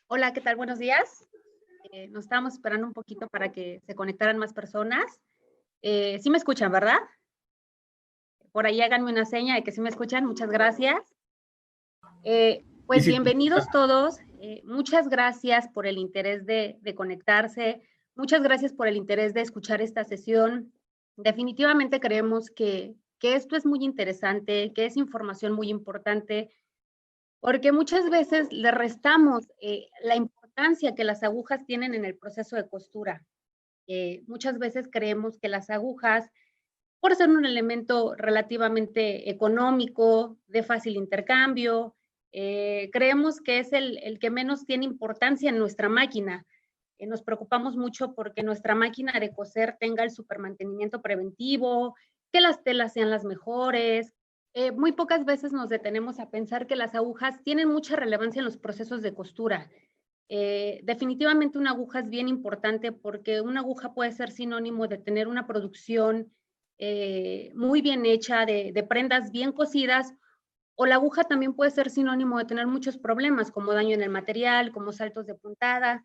Hola, ¿qué tal? Buenos días. Nos estábamos esperando un poquito para que se conectaran más personas. Sí me escuchan, ¿verdad? Por ahí háganme una seña de que sí me escuchan. Muchas gracias. Y Pues si bienvenidos todos. Muchas gracias por el interés de conectarse. Muchas gracias por el interés de escuchar esta sesión. Definitivamente creemos que esto es muy interesante, que es información muy importante, porque muchas veces le restamos la importancia que las agujas tienen en el proceso de costura. Muchas veces creemos que las agujas, por ser un elemento relativamente económico, de fácil intercambio, creemos que es el que menos tiene importancia en nuestra máquina. Nos preocupamos mucho porque nuestra máquina de coser tenga el supermantenimiento preventivo, que las telas sean las mejores. Muy pocas veces nos detenemos a pensar que las agujas tienen mucha relevancia en los procesos de costura. Definitivamente una aguja es bien importante porque una aguja puede ser sinónimo de tener una producción muy bien hecha, de prendas bien cosidas, o la aguja también puede ser sinónimo de tener muchos problemas como daño en el material, como saltos de puntada.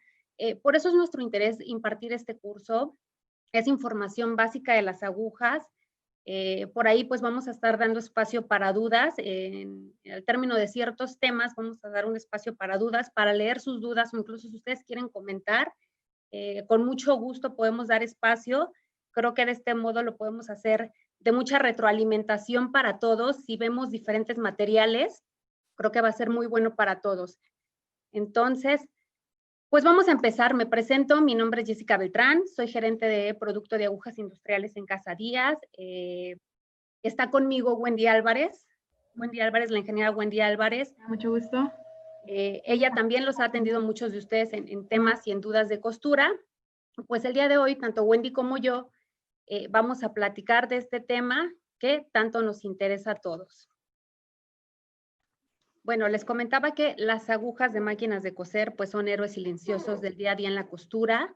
Por eso es nuestro interés impartir este curso. Es información básica de las agujas. Por ahí pues vamos a estar dando espacio para dudas. Al término de ciertos temas vamos a dar un espacio para dudas, para leer sus dudas o incluso si ustedes quieren comentar, con mucho gusto podemos dar espacio. Creo que de este modo lo podemos hacer de mucha retroalimentación para todos. Si vemos diferentes materiales, creo que va a ser muy bueno para todos. Entonces, pues vamos a empezar. Me presento, mi nombre es Jessica Beltrán, soy gerente de producto de agujas industriales en Casa Díaz. Está conmigo Wendy Álvarez. Wendy Álvarez, la ingeniera Wendy Álvarez. Mucho gusto. Ella también los ha atendido muchos de ustedes en temas y en dudas de costura. Pues el día de hoy, tanto Wendy como yo vamos a platicar de este tema que tanto nos interesa a todos. Bueno, les comentaba que las agujas de máquinas de coser pues son héroes silenciosos del día a día en la costura.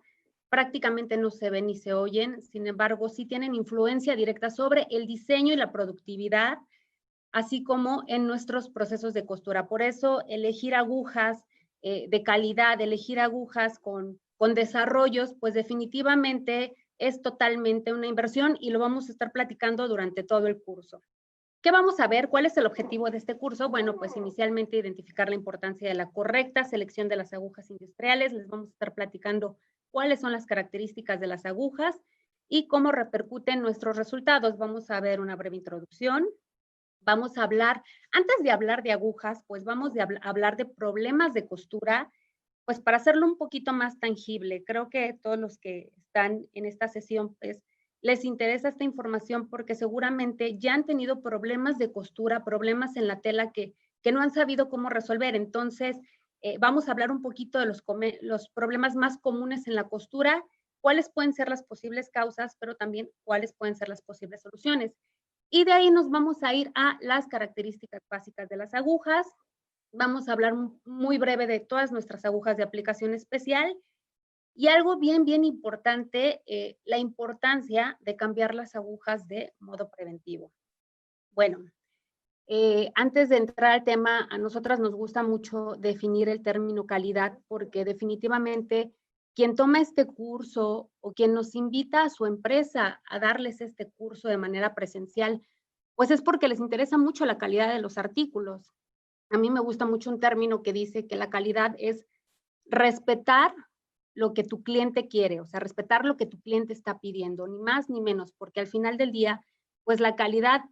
Prácticamente no se ven ni se oyen, sin embargo, sí tienen influencia directa sobre el diseño y la productividad, así como en nuestros procesos de costura. Por eso, elegir agujas de calidad, elegir agujas con desarrollos, pues definitivamente es totalmente una inversión y lo vamos a estar platicando durante todo el curso. ¿Qué vamos a ver? ¿Cuál es el objetivo de este curso? Bueno, pues inicialmente identificar la importancia de la correcta selección de las agujas industriales. Les vamos a estar platicando cuáles son las características de las agujas y cómo repercuten nuestros resultados. Vamos a ver una breve introducción. Vamos a hablar, antes de hablar de agujas, pues vamos a hablar de problemas de costura, pues para hacerlo un poquito más tangible. Creo que todos los que están en esta sesión, pues les interesa esta información porque seguramente ya han tenido problemas de costura, problemas en la tela que no han sabido cómo resolver. Entonces, vamos a hablar un poquito de los problemas más comunes en la costura, cuáles pueden ser las posibles causas, pero también cuáles pueden ser las posibles soluciones. Y de ahí nos vamos a ir a las características básicas de las agujas. Vamos a hablar muy breve de todas nuestras agujas de aplicación especial y algo bien importante, la importancia de cambiar las agujas de modo preventivo. Bueno, antes de entrar al tema, a nosotras nos gusta mucho definir el término calidad porque definitivamente quien toma este curso o quien nos invita a su empresa a darles este curso de manera presencial, pues es porque les interesa mucho la calidad de los artículos. A mí me gusta mucho un término que dice que la calidad es respetar lo que tu cliente quiere, o sea, respetar lo que tu cliente está pidiendo, ni más ni menos, porque al final del día, pues la calidad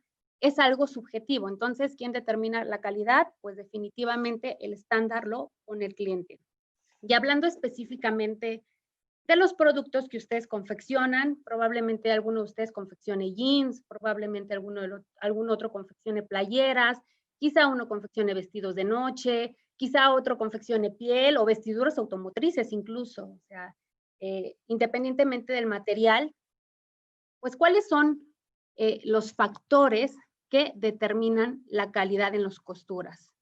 es algo subjetivo. Entonces, ¿quién determina la calidad? Pues definitivamente el estándar lo pone el cliente. Y hablando específicamente de los productos que ustedes confeccionan, probablemente alguno de ustedes confeccione jeans, probablemente algún otro confeccione playeras, quizá uno confeccione vestidos de noche, quizá otro confeccione piel o vestiduras automotrices incluso. O sea, independientemente del material, pues cuáles son los factores que determinan la calidad en las costuras.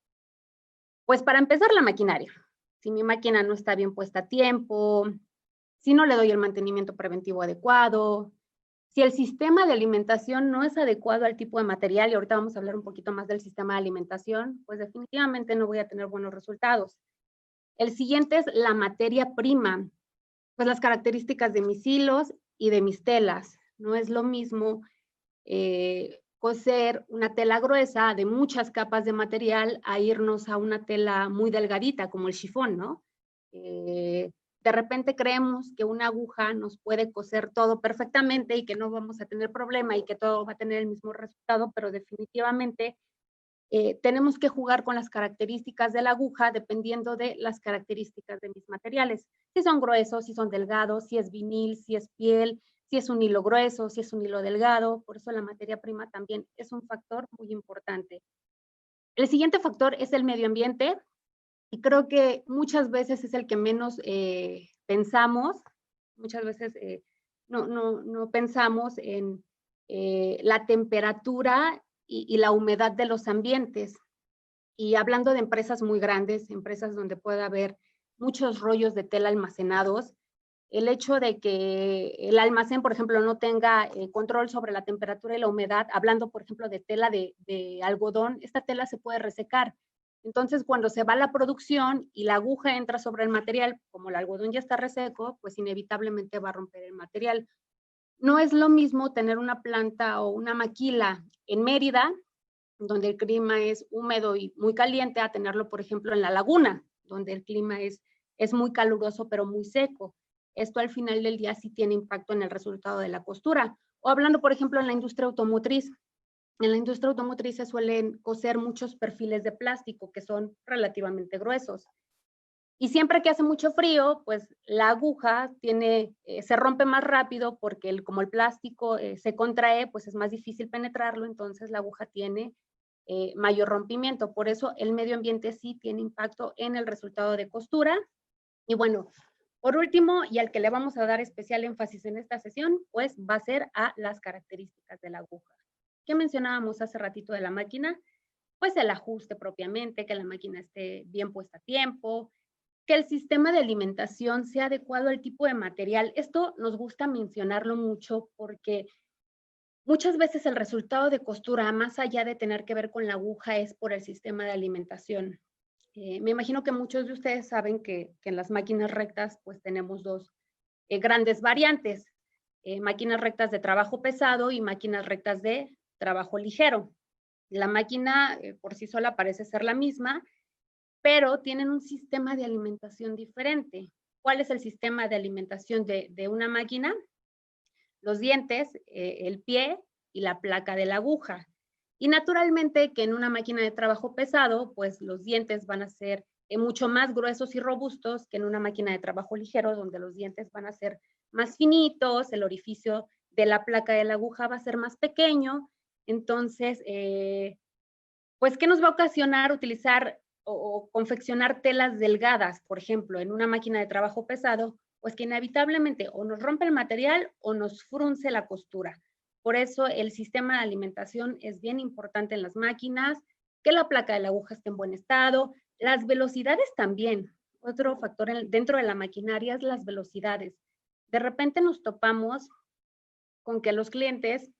Pues para empezar, la maquinaria. Si mi máquina no está bien puesta a tiempo, si no le doy el mantenimiento preventivo adecuado, si el sistema de alimentación no es adecuado al tipo de material, y ahorita vamos a hablar un poquito más del sistema de alimentación, pues definitivamente no voy a tener buenos resultados. El siguiente es la materia prima, pues las características de mis hilos y de mis telas. No es lo mismo coser una tela gruesa de muchas capas de material a irnos a una tela muy delgadita como el chifón, ¿no? De repente creemos que una aguja nos puede coser todo perfectamente y que no vamos a tener problema y que todo va a tener el mismo resultado, pero definitivamente tenemos que jugar con las características de la aguja dependiendo de las características de mis materiales. Si son gruesos, si son delgados, si es vinil, si es piel, si es un hilo grueso, si es un hilo delgado. Por eso la materia prima también es un factor muy importante. El siguiente factor es el medio ambiente y creo que muchas veces es el que menos pensamos. Muchas veces no pensamos en la temperatura y la humedad de los ambientes. Y hablando de empresas muy grandes, empresas donde puede haber muchos rollos de tela almacenados, el hecho de que el almacén, por ejemplo, no tenga control sobre la temperatura y la humedad, hablando, por ejemplo, de tela de algodón, esta tela se puede resecar. Entonces, cuando se va a la producción y la aguja entra sobre el material, como el algodón ya está reseco, pues inevitablemente va a romper el material. No es lo mismo tener una planta o una maquila en Mérida, donde el clima es húmedo y muy caliente, a tenerlo, por ejemplo, en la laguna, donde el clima es muy caluroso pero muy seco. Esto al final del día sí tiene impacto en el resultado de la costura. O hablando, por ejemplo, en la industria automotriz. En la industria automotriz se suelen coser muchos perfiles de plástico que son relativamente gruesos. Y siempre que hace mucho frío, pues la aguja se rompe más rápido porque como el plástico se contrae, pues es más difícil penetrarlo, entonces la aguja tiene mayor rompimiento. Por eso el medio ambiente sí tiene impacto en el resultado de costura. Y bueno, por último, y al que le vamos a dar especial énfasis en esta sesión, pues va a ser a las características de la aguja. ¿Qué mencionábamos hace ratito de la máquina? Pues el ajuste propiamente, que la máquina esté bien puesta a tiempo, que el sistema de alimentación sea adecuado al tipo de material. Esto nos gusta mencionarlo mucho porque muchas veces el resultado de costura, más allá de tener que ver con la aguja, es por el sistema de alimentación. Me imagino que muchos de ustedes saben que en las máquinas rectas pues tenemos dos grandes variantes, máquinas rectas de trabajo pesado y máquinas rectas de trabajo ligero. La máquina por sí sola parece ser la misma, pero tienen un sistema de alimentación diferente. ¿Cuál es el sistema de alimentación de una máquina? Los dientes, el pie y la placa de la aguja. Y naturalmente que en una máquina de trabajo pesado, pues los dientes van a ser mucho más gruesos y robustos que en una máquina de trabajo ligero, donde los dientes van a ser más finitos, el orificio de la placa de la aguja va a ser más pequeño. Entonces, pues, ¿qué nos va a ocasionar utilizar o confeccionar telas delgadas, por ejemplo, en una máquina de trabajo pesado? Pues que inevitablemente o nos rompe el material o nos frunce la costura. Por eso el sistema de alimentación es bien importante en las máquinas, que la placa de la aguja esté en buen estado, las velocidades también. Otro factor dentro de la maquinaria es las velocidades. De repente nos topamos con que los clientes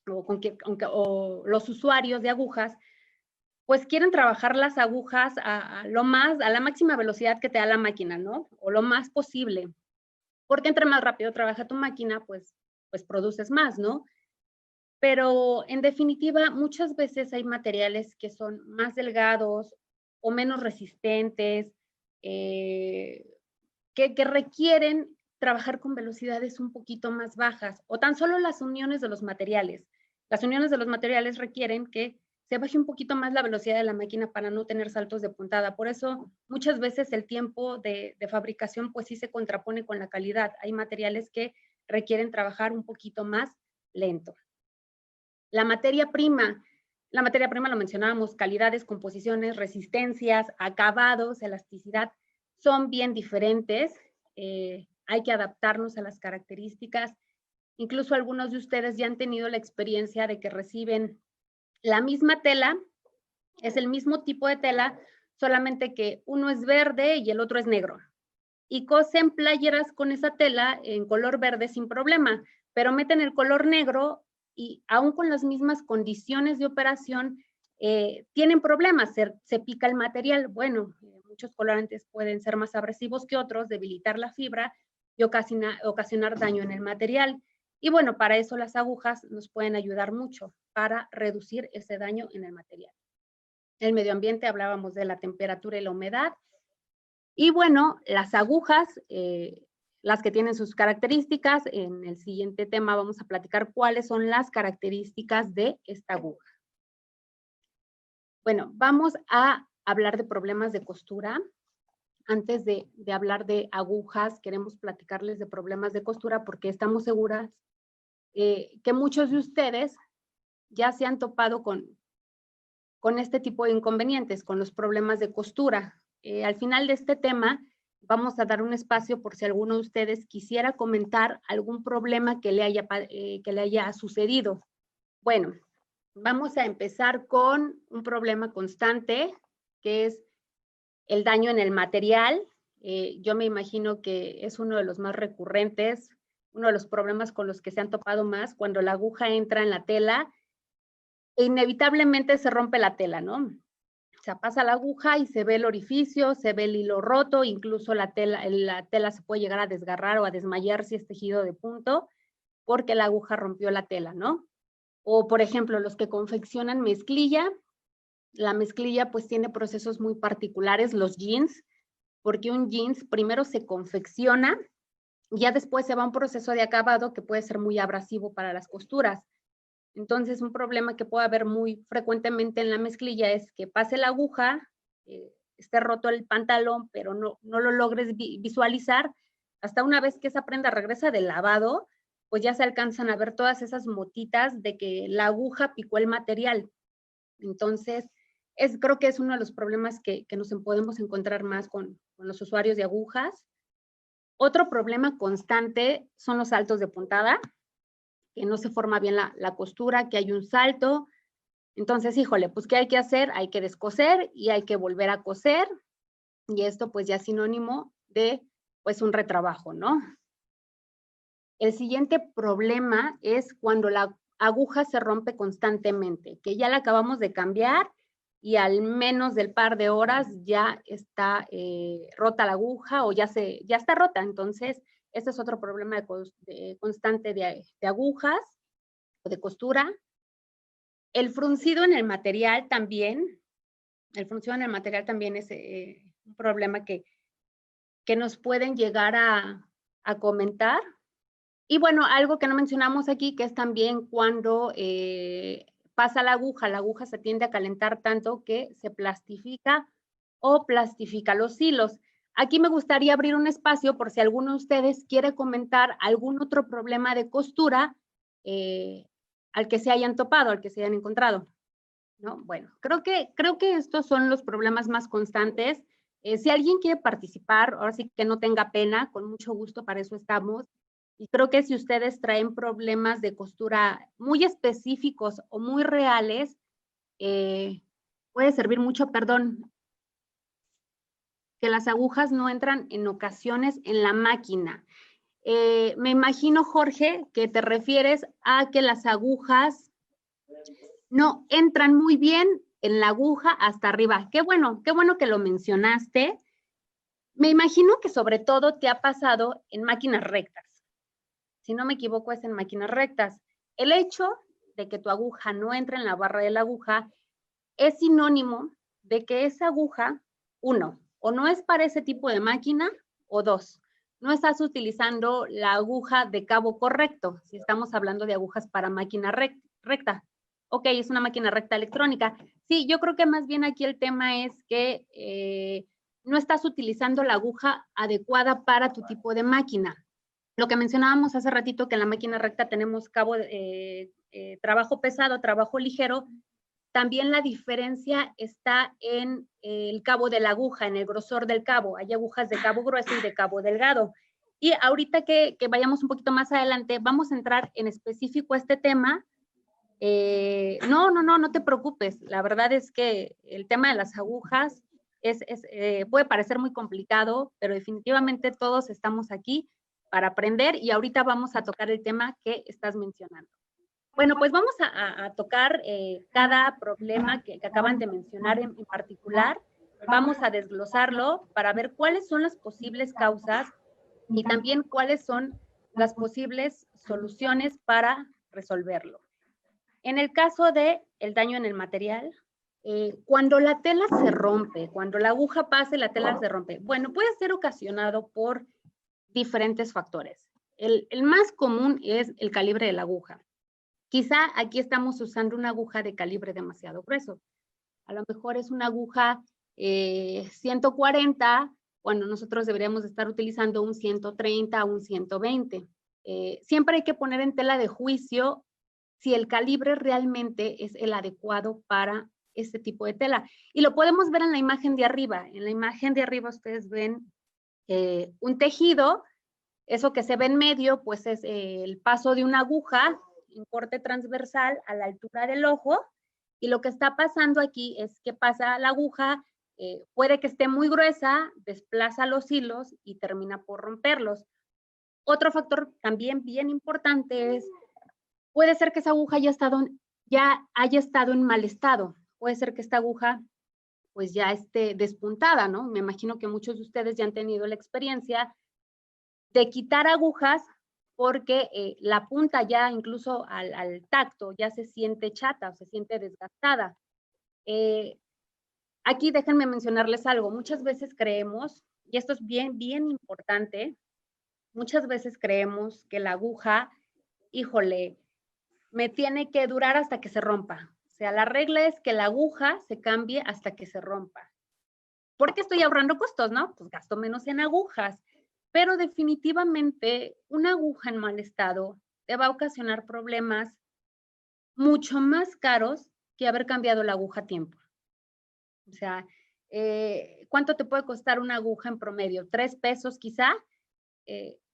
o los usuarios de agujas pues quieren trabajar las agujas a la máxima velocidad que te da la máquina, ¿no? O lo más posible. Porque entre más rápido trabaja tu máquina, pues produces más, ¿no? Pero en definitiva, muchas veces hay materiales que son más delgados o menos resistentes, que requieren trabajar con velocidades un poquito más bajas, o tan solo las uniones de los materiales. Las uniones de los materiales requieren que se baje un poquito más la velocidad de la máquina para no tener saltos de puntada. Por eso, muchas veces el tiempo de fabricación, pues sí se contrapone con la calidad. Hay materiales que requieren trabajar un poquito más lento. La materia prima lo mencionábamos, calidades, composiciones, resistencias, acabados, elasticidad, son bien diferentes. Hay que adaptarnos a las características. Incluso algunos de ustedes ya han tenido la experiencia de que reciben la misma tela, es el mismo tipo de tela, solamente que uno es verde y el otro es negro. Y cosen playeras con esa tela en color verde sin problema, pero meten el color negro y aún con las mismas condiciones de operación, tienen problemas, se pica el material. Bueno, muchos colorantes pueden ser más abrasivos que otros, debilitar la fibra y ocasionar daño en el material. Y bueno, para eso las agujas nos pueden ayudar mucho para reducir ese daño en el material. El medio ambiente, hablábamos de la temperatura y la humedad. Y bueno, las agujas, las que tienen sus características, en el siguiente tema vamos a platicar cuáles son las características de esta aguja. Bueno, vamos a hablar de problemas de costura. Antes de hablar de agujas, queremos platicarles de problemas de costura porque estamos seguras que muchos de ustedes ya se han topado con este tipo de inconvenientes, con los problemas de costura. Al final de este tema, vamos a dar un espacio por si alguno de ustedes quisiera comentar algún problema que le haya sucedido. Bueno, vamos a empezar con un problema constante, que es el daño en el material. Yo me imagino que es uno de los más recurrentes, uno de los problemas con los que se han topado más, cuando la aguja entra en la tela, inevitablemente se rompe la tela, ¿no? O sea, pasa la aguja y se ve el orificio, se ve el hilo roto, incluso la tela se puede llegar a desgarrar o a desmayar si es tejido de punto, porque la aguja rompió la tela, ¿no? O, por ejemplo, los que confeccionan mezclilla, la mezclilla pues tiene procesos muy particulares, los jeans, porque un jeans primero se confecciona y ya después se va a un proceso de acabado que puede ser muy abrasivo para las costuras. Entonces, un problema que puede haber muy frecuentemente en la mezclilla es que pase la aguja, esté roto el pantalón, pero no lo logres visualizar. Hasta una vez que esa prenda regresa del lavado, pues ya se alcanzan a ver todas esas motitas de que la aguja picó el material. Entonces, creo que es uno de los problemas que nos podemos encontrar más con los usuarios de agujas. Otro problema constante son los saltos de puntada, que no se forma bien la costura, que hay un salto. Entonces, híjole, pues, ¿qué hay que hacer? Hay que descoser y hay que volver a coser. Y esto, pues, ya es sinónimo de, pues, un retrabajo, ¿no? El siguiente problema es cuando la aguja se rompe constantemente, que ya la acabamos de cambiar y al menos del par de horas ya está rota la aguja o ya está rota. Entonces, este es otro problema constante de agujas o de costura. El fruncido en el material también, es un problema que nos pueden llegar a comentar. Y bueno, algo que no mencionamos aquí, que es también cuando pasa la aguja se tiende a calentar tanto que se plastifica o plastifica los hilos. Aquí me gustaría abrir un espacio por si alguno de ustedes quiere comentar algún otro problema de costura al que se hayan topado, al que se hayan encontrado, ¿no? Bueno, creo que estos son los problemas más constantes. Si alguien quiere participar, ahora sí que no tenga pena, con mucho gusto, para eso estamos. Y creo que si ustedes traen problemas de costura muy específicos o muy reales, puede servir mucho, perdón, que las agujas no entran en ocasiones en la máquina. Me imagino, Jorge, que te refieres a que las agujas no entran muy bien en la aguja hasta arriba. Qué bueno que lo mencionaste. Me imagino que sobre todo te ha pasado en máquinas rectas. Si no me equivoco, es en máquinas rectas. El hecho de que tu aguja no entre en la barra de la aguja es sinónimo de que esa aguja, uno, o no es para ese tipo de máquina, o dos, no estás utilizando la aguja de cabo correcto, si estamos hablando de agujas para máquina recta. Ok, es una máquina recta electrónica. Sí, yo creo que más bien aquí el tema es que no estás utilizando la aguja adecuada para tu tipo de máquina. Lo que mencionábamos hace ratito, que en la máquina recta tenemos trabajo pesado, trabajo ligero, también la diferencia está en el cabo de la aguja, en el grosor del cabo. Hay agujas de cabo grueso y de cabo delgado. Y ahorita que vayamos un poquito más adelante, vamos a entrar en específico a este tema. No te preocupes. La verdad es que el tema de las agujas puede parecer muy complicado, pero definitivamente todos estamos aquí para aprender y ahorita vamos a tocar el tema que estás mencionando. Bueno, pues vamos a tocar cada problema que acaban de mencionar en particular. Vamos a desglosarlo para ver cuáles son las posibles causas y también cuáles son las posibles soluciones para resolverlo. En el caso de el daño en el material, cuando la tela se rompe, cuando la aguja pasa y la tela se rompe, bueno, puede ser ocasionado por diferentes factores. El más común es el calibre de la aguja. Quizá aquí estamos usando una aguja de calibre demasiado grueso. A lo mejor es una aguja 140, cuando nosotros deberíamos estar utilizando un 130 o un 120. Siempre hay que poner en tela de juicio si el calibre realmente es el adecuado para este tipo de tela. Y lo podemos ver en la imagen de arriba. En la imagen de arriba ustedes ven un tejido. Eso que se ve en medio, pues es el paso de una aguja en corte transversal a la altura del ojo. Y lo que está pasando aquí es que pasa la aguja, puede que esté muy gruesa, desplaza los hilos y termina por romperlos. Otro factor también bien importante es, puede ser que esa aguja ya haya estado en mal estado. Puede ser que esta aguja pues ya esté despuntada, ¿no? Me imagino que muchos de ustedes ya han tenido la experiencia de quitar agujas porque la punta ya incluso al tacto ya se siente chata o se siente desgastada. Aquí déjenme mencionarles algo. Muchas veces creemos, y esto es bien importante, muchas veces creemos que la aguja, híjole, me tiene que durar hasta que se rompa. O sea, la regla es que la aguja se cambie hasta que se rompa. ¿Por qué estoy ahorrando costos, no? Pues gasto menos en agujas. Pero definitivamente una aguja en mal estado te va a ocasionar problemas mucho más caros que haber cambiado la aguja a tiempo. O sea, ¿cuánto te puede costar una aguja en promedio? ¿3 pesos quizá?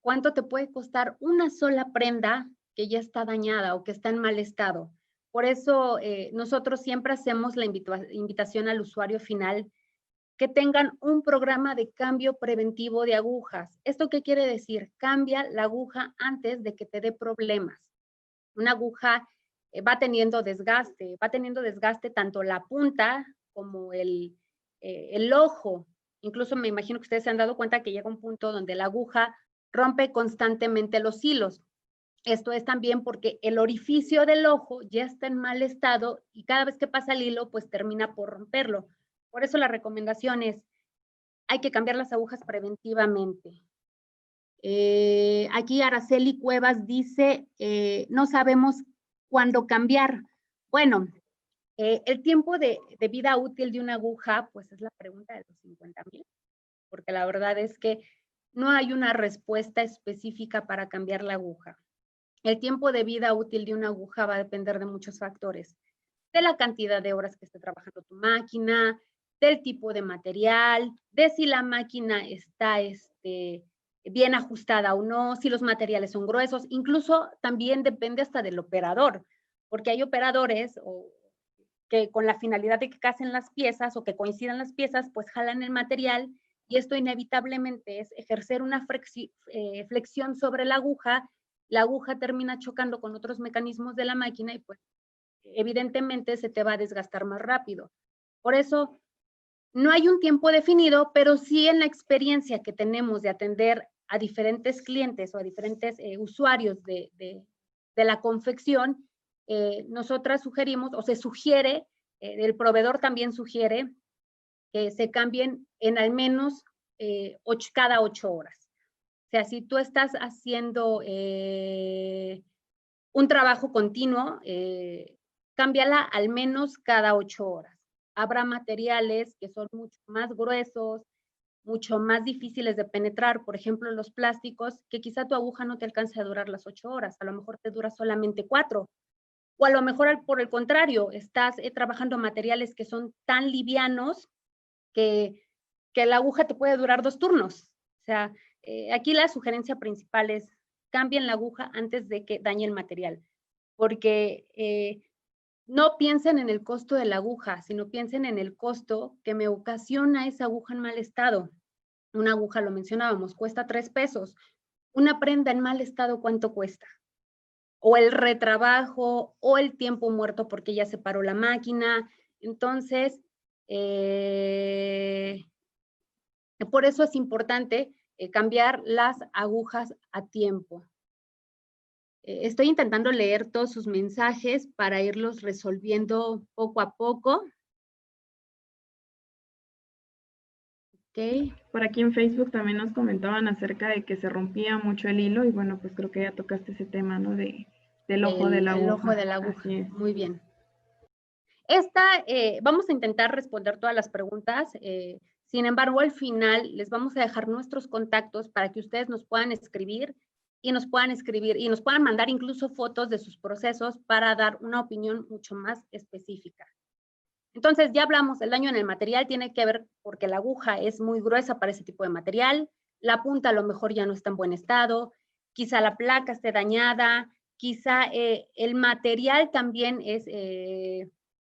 ¿Cuánto te puede costar una sola prenda que ya está dañada o que está en mal estado? Por eso nosotros siempre hacemos la invitación al usuario final que tengan un programa de cambio preventivo de agujas. ¿Esto qué quiere decir? Cambia la aguja antes de que te dé problemas. Una aguja va teniendo desgaste tanto la punta como el ojo. Incluso me imagino que ustedes se han dado cuenta que llega un punto donde la aguja rompe constantemente los hilos. Esto es también porque el orificio del ojo ya está en mal estado y cada vez que pasa el hilo, pues termina por romperlo. Por eso la recomendación es, hay que cambiar las agujas preventivamente. Aquí Araceli Cuevas dice, no sabemos cuándo cambiar. Bueno, el tiempo de vida útil de una aguja, pues es la pregunta de los 50,000, porque la verdad es que no hay una respuesta específica para cambiar la aguja. El tiempo de vida útil de una aguja va a depender de muchos factores, de la cantidad de horas que esté trabajando tu máquina, del tipo de material, de si la máquina está bien ajustada o no, si los materiales son gruesos, incluso también depende hasta del operador, porque hay operadores que con la finalidad de que casen las piezas o que coincidan las piezas, pues jalan el material y esto inevitablemente es ejercer una flexión sobre la aguja termina chocando con otros mecanismos de la máquina y pues evidentemente se te va a desgastar más rápido. Por eso, no hay un tiempo definido, pero sí en la experiencia que tenemos de atender a diferentes clientes o a diferentes usuarios de la confección, nosotras sugerimos, o se sugiere, el proveedor también sugiere que se cambien en al menos cada 8 horas. O sea, si tú estás haciendo un trabajo continuo, cámbiala al menos cada 8 horas. Habrá materiales que son mucho más gruesos, mucho más difíciles de penetrar, por ejemplo, los plásticos, que quizá tu aguja no te alcance a durar las 8 horas, a lo mejor te dura solamente 4, o a lo mejor por el contrario, estás trabajando materiales que son tan livianos que la aguja te puede durar 2 turnos. O sea, aquí la sugerencia principal es cambien la aguja antes de que dañe el material, porque no piensen en el costo de la aguja, sino piensen en el costo que me ocasiona esa aguja en mal estado. Una aguja, lo mencionábamos, cuesta 3 pesos. Una prenda en mal estado, ¿cuánto cuesta? O el retrabajo, o el tiempo muerto porque ya se paró la máquina. Entonces, Por eso es importante cambiar las agujas a tiempo. Estoy intentando leer todos sus mensajes para irlos resolviendo poco a poco. Okay. Por aquí en Facebook también nos comentaban acerca de que se rompía mucho el hilo y bueno, pues creo que ya tocaste ese tema, ¿no? Del ojo de la aguja. El ojo de la aguja, muy bien. Vamos a intentar responder todas las preguntas. Sin embargo, al final les vamos a dejar nuestros contactos para que ustedes nos puedan escribir y nos puedan mandar incluso fotos de sus procesos para dar una opinión mucho más específica. Entonces, ya hablamos, el daño en el material tiene que ver porque la aguja es muy gruesa para ese tipo de material, la punta a lo mejor ya no está en buen estado, quizá la placa esté dañada, quizá el material también es,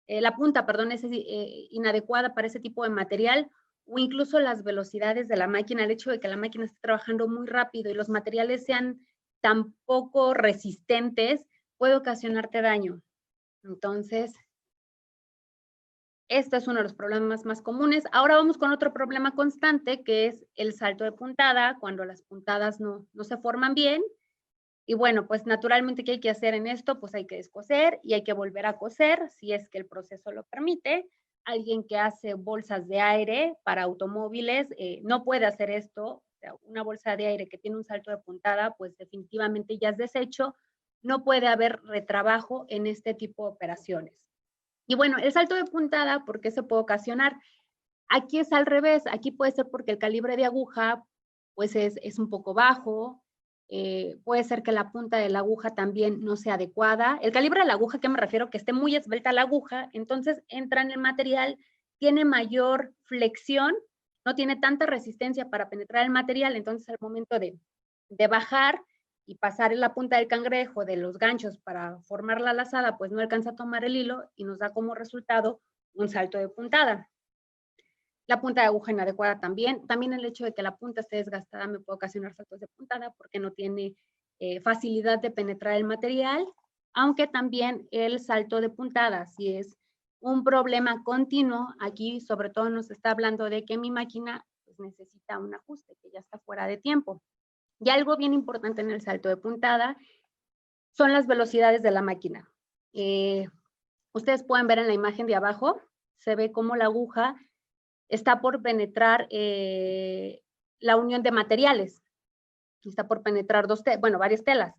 la punta, perdón, es inadecuada para ese tipo de material, o incluso las velocidades de la máquina, el hecho de que la máquina esté trabajando muy rápido y los materiales sean tan poco resistentes, puede ocasionarte daño. Entonces, este es uno de los problemas más comunes. Ahora vamos con otro problema constante, que es el salto de puntada, cuando las puntadas no se forman bien. Y bueno, pues naturalmente, ¿qué hay que hacer en esto? Pues hay que descoser y hay que volver a coser, si es que el proceso lo permite. Alguien que hace bolsas de aire para automóviles no puede hacer esto. O sea, una bolsa de aire que tiene un salto de puntada, pues definitivamente ya es desecho. No puede haber retrabajo en este tipo de operaciones. Y bueno, el salto de puntada, ¿por qué se puede ocasionar? Aquí es al revés, aquí puede ser porque el calibre de aguja pues es un poco bajo, puede ser que la punta de la aguja también no sea adecuada. El calibre de la aguja, ¿qué me refiero? Que esté muy esbelta la aguja, entonces entra en el material, tiene mayor flexión, no tiene tanta resistencia para penetrar el material, entonces al momento de bajar y pasar en la punta del cangrejo de los ganchos para formar la lazada, pues no alcanza a tomar el hilo y nos da como resultado un salto de puntada. La punta de aguja inadecuada también. También el hecho de que la punta esté desgastada me puede ocasionar saltos de puntada porque no tiene facilidad de penetrar el material, aunque también el salto de puntada, si es un problema continuo, aquí sobre todo nos está hablando de que mi máquina pues, necesita un ajuste, que ya está fuera de tiempo. Y algo bien importante en el salto de puntada son las velocidades de la máquina. Ustedes pueden ver en la imagen de abajo, se ve cómo la aguja está por penetrar la unión de materiales. Está por penetrar varias telas.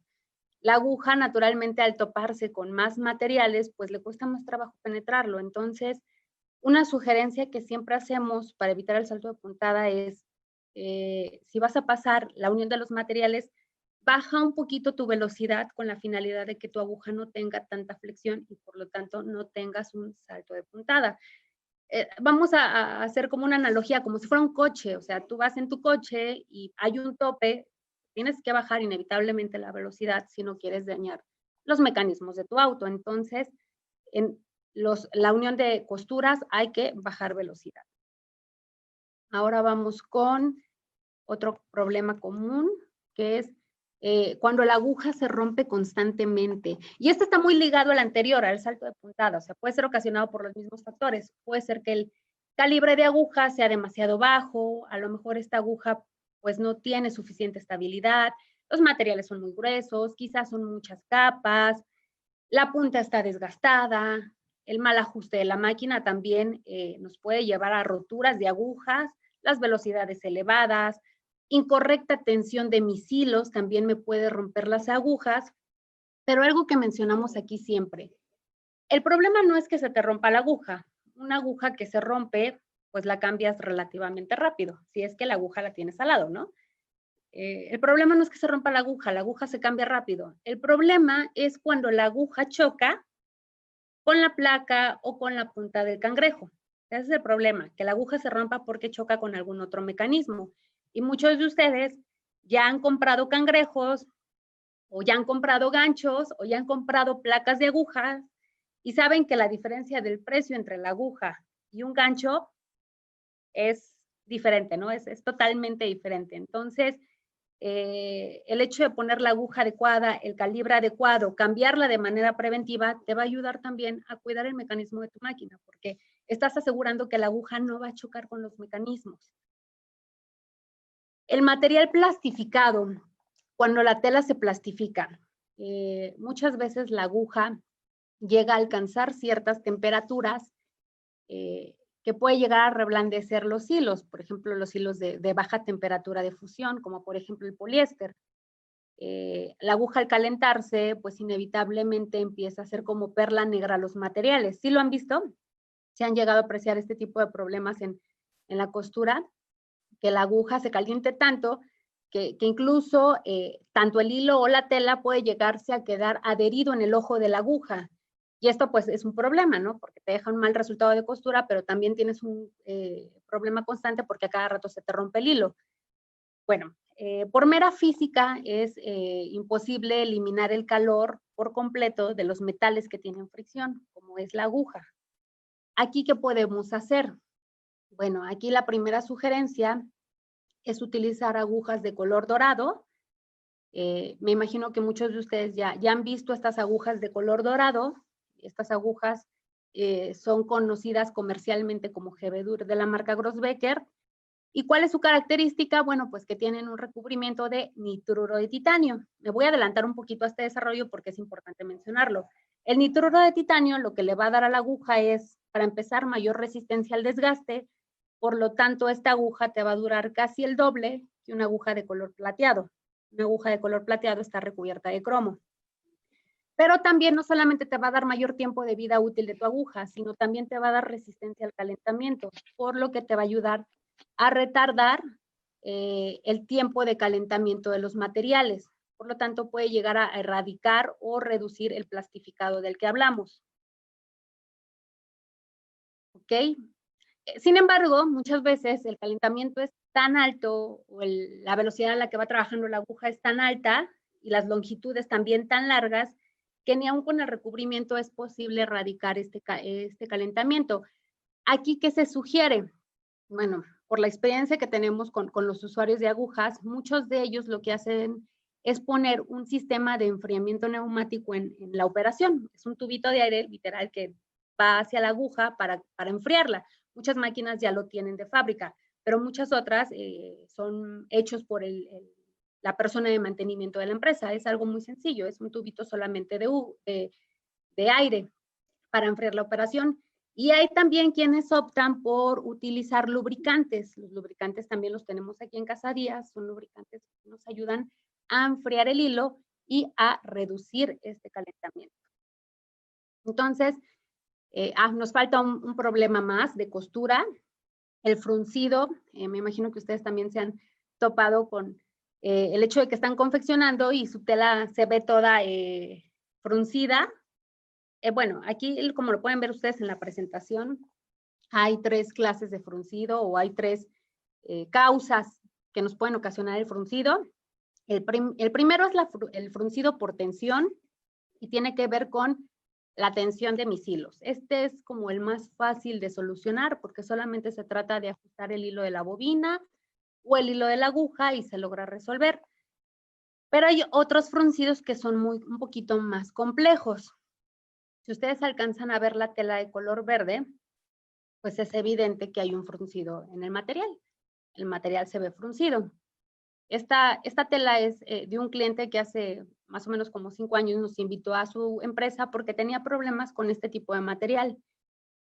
La aguja, naturalmente, al toparse con más materiales, pues le cuesta más trabajo penetrarlo. Entonces, una sugerencia que siempre hacemos para evitar el salto de puntada es, si vas a pasar la unión de los materiales, baja un poquito tu velocidad con la finalidad de que tu aguja no tenga tanta flexión y por lo tanto no tengas un salto de puntada. Vamos a hacer como una analogía, como si fuera un coche, o sea, tú vas en tu coche y hay un tope, tienes que bajar inevitablemente la velocidad si no quieres dañar los mecanismos de tu auto. Entonces, en la unión de costuras hay que bajar velocidad. Ahora vamos con otro problema común, que es cuando la aguja se rompe constantemente. Y este está muy ligado al anterior, al salto de puntada. O sea, puede ser ocasionado por los mismos factores. Puede ser que el calibre de aguja sea demasiado bajo, a lo mejor esta aguja pues no tiene suficiente estabilidad, los materiales son muy gruesos, quizás son muchas capas, la punta está desgastada, el mal ajuste de la máquina también nos puede llevar a roturas de agujas, las velocidades elevadas, incorrecta tensión de mis hilos también me puede romper las agujas, pero algo que mencionamos aquí siempre, el problema no es que se te rompa la aguja, una aguja que se rompe, pues la cambias relativamente rápido, si es que la aguja la tienes al lado, ¿no? El problema no es que se rompa la aguja se cambia rápido. El problema es cuando la aguja choca con la placa o con la punta del cangrejo. Ese es el problema, que la aguja se rompa porque choca con algún otro mecanismo. Y muchos de ustedes ya han comprado cangrejos, o ya han comprado ganchos, o ya han comprado placas de agujas, y saben que la diferencia del precio entre la aguja y un gancho es diferente, ¿no? Es totalmente diferente. Entonces, el hecho de poner la aguja adecuada, el calibre adecuado, cambiarla de manera preventiva, te va a ayudar también a cuidar el mecanismo de tu máquina, porque estás asegurando que la aguja no va a chocar con los mecanismos. El material plastificado, cuando la tela se plastifica, muchas veces la aguja llega a alcanzar ciertas temperaturas que puede llegar a reblandecer los hilos, por ejemplo, los hilos de baja temperatura de fusión, como por ejemplo el poliéster. La aguja al calentarse, pues inevitablemente empieza a ser como perla negra los materiales. ¿Sí lo han visto? ¿Se han llegado a apreciar este tipo de problemas en la costura? Que la aguja se caliente tanto que incluso tanto el hilo o la tela puede llegarse a quedar adherido en el ojo de la aguja. Y esto pues es un problema, ¿no? Porque te deja un mal resultado de costura, pero también tienes un problema constante porque a cada rato se te rompe el hilo. Bueno, por mera física es imposible eliminar el calor por completo de los metales que tienen fricción, como es la aguja. Aquí, ¿qué podemos hacer? Bueno, aquí la primera sugerencia es utilizar agujas de color dorado. Me imagino que muchos de ustedes ya han visto estas agujas de color dorado. Estas agujas son conocidas comercialmente como Gebedur de la marca Grossbecker. ¿Y cuál es su característica? Bueno, pues que tienen un recubrimiento de nitruro de titanio. Me voy a adelantar un poquito a este desarrollo porque es importante mencionarlo. El nitruro de titanio lo que le va a dar a la aguja es, para empezar, mayor resistencia al desgaste. Por lo tanto, esta aguja te va a durar casi el doble que una aguja de color plateado. Una aguja de color plateado está recubierta de cromo. Pero también no solamente te va a dar mayor tiempo de vida útil de tu aguja, sino también te va a dar resistencia al calentamiento, por lo que te va a ayudar a retardar el tiempo de calentamiento de los materiales. Por lo tanto, puede llegar a erradicar o reducir el plastificado del que hablamos. ¿Ok? Sin embargo, muchas veces el calentamiento es tan alto o la velocidad a la que va trabajando la aguja es tan alta y las longitudes también tan largas que ni aun con el recubrimiento es posible erradicar este calentamiento. Aquí, ¿qué se sugiere? Bueno, por la experiencia que tenemos con los usuarios de agujas, muchos de ellos lo que hacen es poner un sistema de enfriamiento neumático en la operación. Es un tubito de aire literal que va hacia la aguja para enfriarla. Muchas máquinas ya lo tienen de fábrica, pero muchas otras son hechos por la persona de mantenimiento de la empresa. Es algo muy sencillo, es un tubito solamente de aire para enfriar la operación. Y hay también quienes optan por utilizar lubricantes. Los lubricantes también los tenemos aquí en Casadías, son lubricantes que nos ayudan a enfriar el hilo y a reducir este calentamiento. Entonces, nos falta un problema más de costura, el fruncido. Me imagino que ustedes también se han topado con el hecho de que están confeccionando y su tela se ve toda fruncida. Bueno, aquí, como lo pueden ver ustedes en la presentación, hay 3 clases de fruncido o hay 3 causas que nos pueden ocasionar el fruncido. El primero es el fruncido por tensión y tiene que ver con la tensión de mis hilos. Este es como el más fácil de solucionar porque solamente se trata de ajustar el hilo de la bobina o el hilo de la aguja y se logra resolver. Pero hay otros fruncidos que son un poquito más complejos. Si ustedes alcanzan a ver la tela de color verde, pues es evidente que hay un fruncido en el material. El material se ve fruncido. Esta tela es de un cliente que hace más o menos como 5 años nos invitó a su empresa porque tenía problemas con este tipo de material.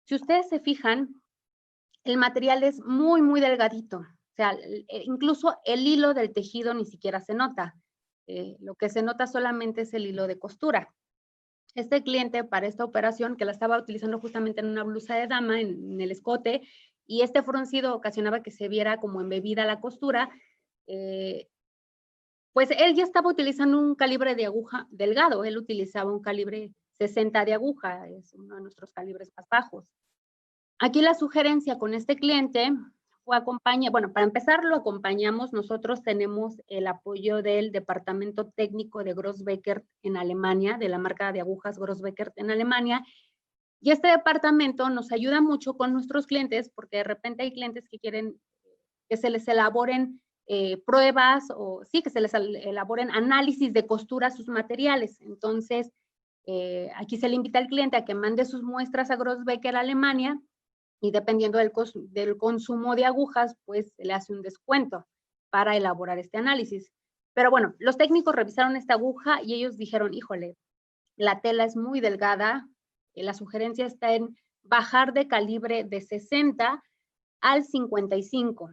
Si ustedes se fijan, el material es muy, muy delgadito. O sea, incluso el hilo del tejido ni siquiera se nota. Lo que se nota solamente es el hilo de costura. Este cliente para esta operación, que la estaba utilizando justamente en una blusa de dama, en el escote, y este fruncido ocasionaba que se viera como embebida la costura, pues él ya estaba utilizando un calibre de aguja delgado. Él utilizaba un calibre 60 de aguja, es uno de nuestros calibres más bajos. Aquí la sugerencia con este cliente fue bueno, para empezar lo acompañamos, nosotros tenemos el apoyo del departamento técnico de Grossbecker en Alemania, de la marca de agujas Grossbecker en Alemania, y este departamento nos ayuda mucho con nuestros clientes porque de repente hay clientes que quieren que se les elaboren pruebas o sí, que se les elaboren análisis de costura a sus materiales. Entonces, aquí se le invita al cliente a que mande sus muestras a Grossbecker Alemania y dependiendo del consumo de agujas, pues se le hace un descuento para elaborar este análisis. Pero bueno, los técnicos revisaron esta aguja y ellos dijeron, híjole, la tela es muy delgada, la sugerencia está en bajar de calibre de 60 al 55,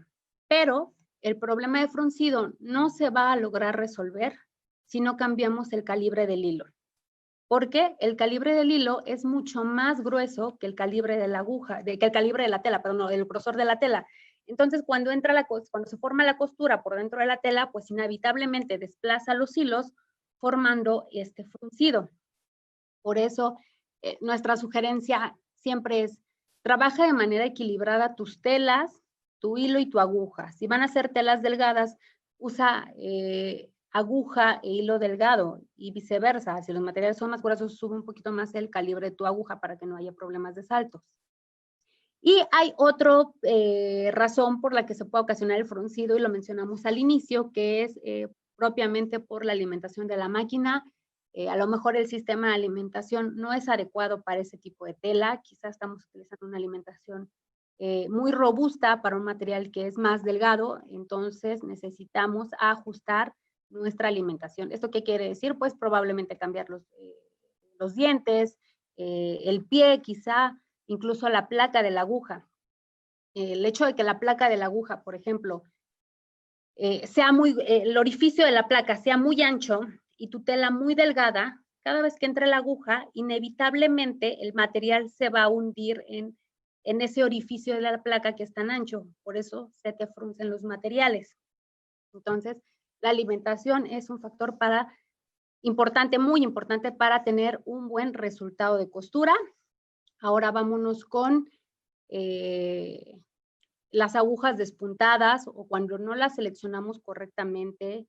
pero el problema de fruncido no se va a lograr resolver si no cambiamos el calibre del hilo. Porque el calibre del hilo es mucho más grueso que el calibre de la aguja, que el calibre de la tela, perdón, no, el grosor de la tela. Entonces, cuando se forma la costura por dentro de la tela, pues inevitablemente desplaza los hilos formando este fruncido. Por eso, nuestra sugerencia siempre es, trabaja de manera equilibrada tus telas, tu hilo y tu aguja. Si van a ser telas delgadas, usa aguja e hilo delgado y viceversa. Si los materiales son más gruesos, sube un poquito más el calibre de tu aguja para que no haya problemas de saltos. Y hay otra razón por la que se puede ocasionar el fruncido, y lo mencionamos al inicio, que es propiamente por la alimentación de la máquina. A lo mejor el sistema de alimentación no es adecuado para ese tipo de tela. Quizás estamos utilizando una alimentación muy robusta para un material que es más delgado, entonces necesitamos ajustar nuestra alimentación. ¿Esto qué quiere decir? Pues probablemente cambiar los dientes, el pie quizá, incluso la placa de la aguja. El hecho de que la placa de la aguja, por ejemplo, el orificio de la placa sea muy ancho y tu tela muy delgada, cada vez que entre la aguja, inevitablemente el material se va a hundir en ese orificio de la placa que es tan ancho. Por eso se te fruncen los materiales. Entonces, la alimentación es un factor importante, muy importante para tener un buen resultado de costura. Ahora vámonos con las agujas despuntadas o cuando no las seleccionamos correctamente,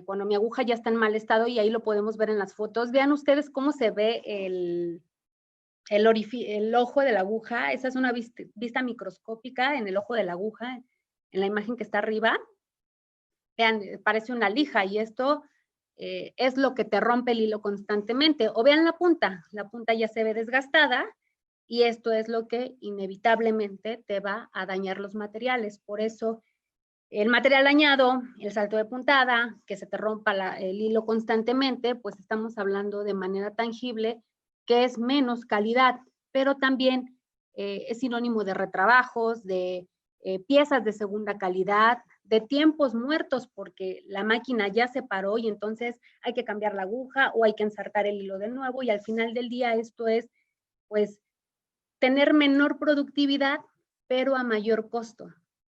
cuando mi aguja ya está en mal estado, y ahí lo podemos ver en las fotos. Vean ustedes cómo se ve el ojo de la aguja. Esa es una vista microscópica en el ojo de la aguja, en la imagen que está arriba. Vean, parece una lija y esto es lo que te rompe el hilo constantemente. O vean la punta ya se ve desgastada y esto es lo que inevitablemente te va a dañar los materiales. Por eso el material dañado, el salto de puntada, que se te rompa el hilo constantemente, pues estamos hablando de manera tangible que es menos calidad, pero también es sinónimo de retrabajos, de piezas de segunda calidad, de tiempos muertos porque la máquina ya se paró y entonces hay que cambiar la aguja o hay que ensartar el hilo de nuevo, y al final del día esto es, pues, tener menor productividad, pero a mayor costo.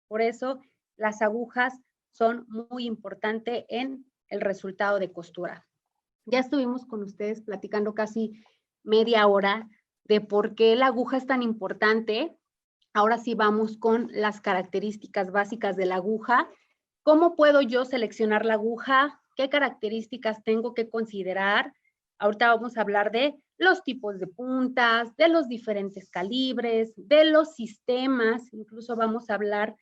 Por eso las agujas son muy importantes en el resultado de costura. Ya estuvimos con ustedes platicando casi media hora de por qué la aguja es tan importante. Ahora sí vamos con las características básicas de la aguja. ¿Cómo puedo yo seleccionar la aguja? ¿Qué características tengo que considerar? Ahorita vamos a hablar de los tipos de puntas, de los diferentes calibres, de los sistemas. Incluso vamos a hablar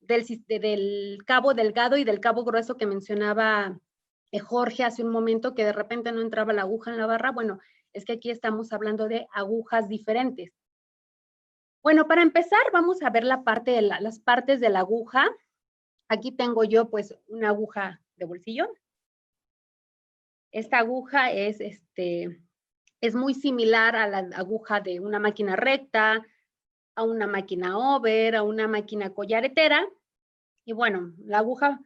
del cabo delgado y del cabo grueso que mencionaba Jorge hace un momento, que de repente no entraba la aguja en la barra. Bueno, es que aquí estamos hablando de agujas diferentes. Bueno, para empezar vamos a ver las partes de la aguja. Aquí tengo yo pues una aguja de bolsillo. Esta aguja es muy similar a la aguja de una máquina recta, a una máquina over, a una máquina collaretera. Y bueno, la aguja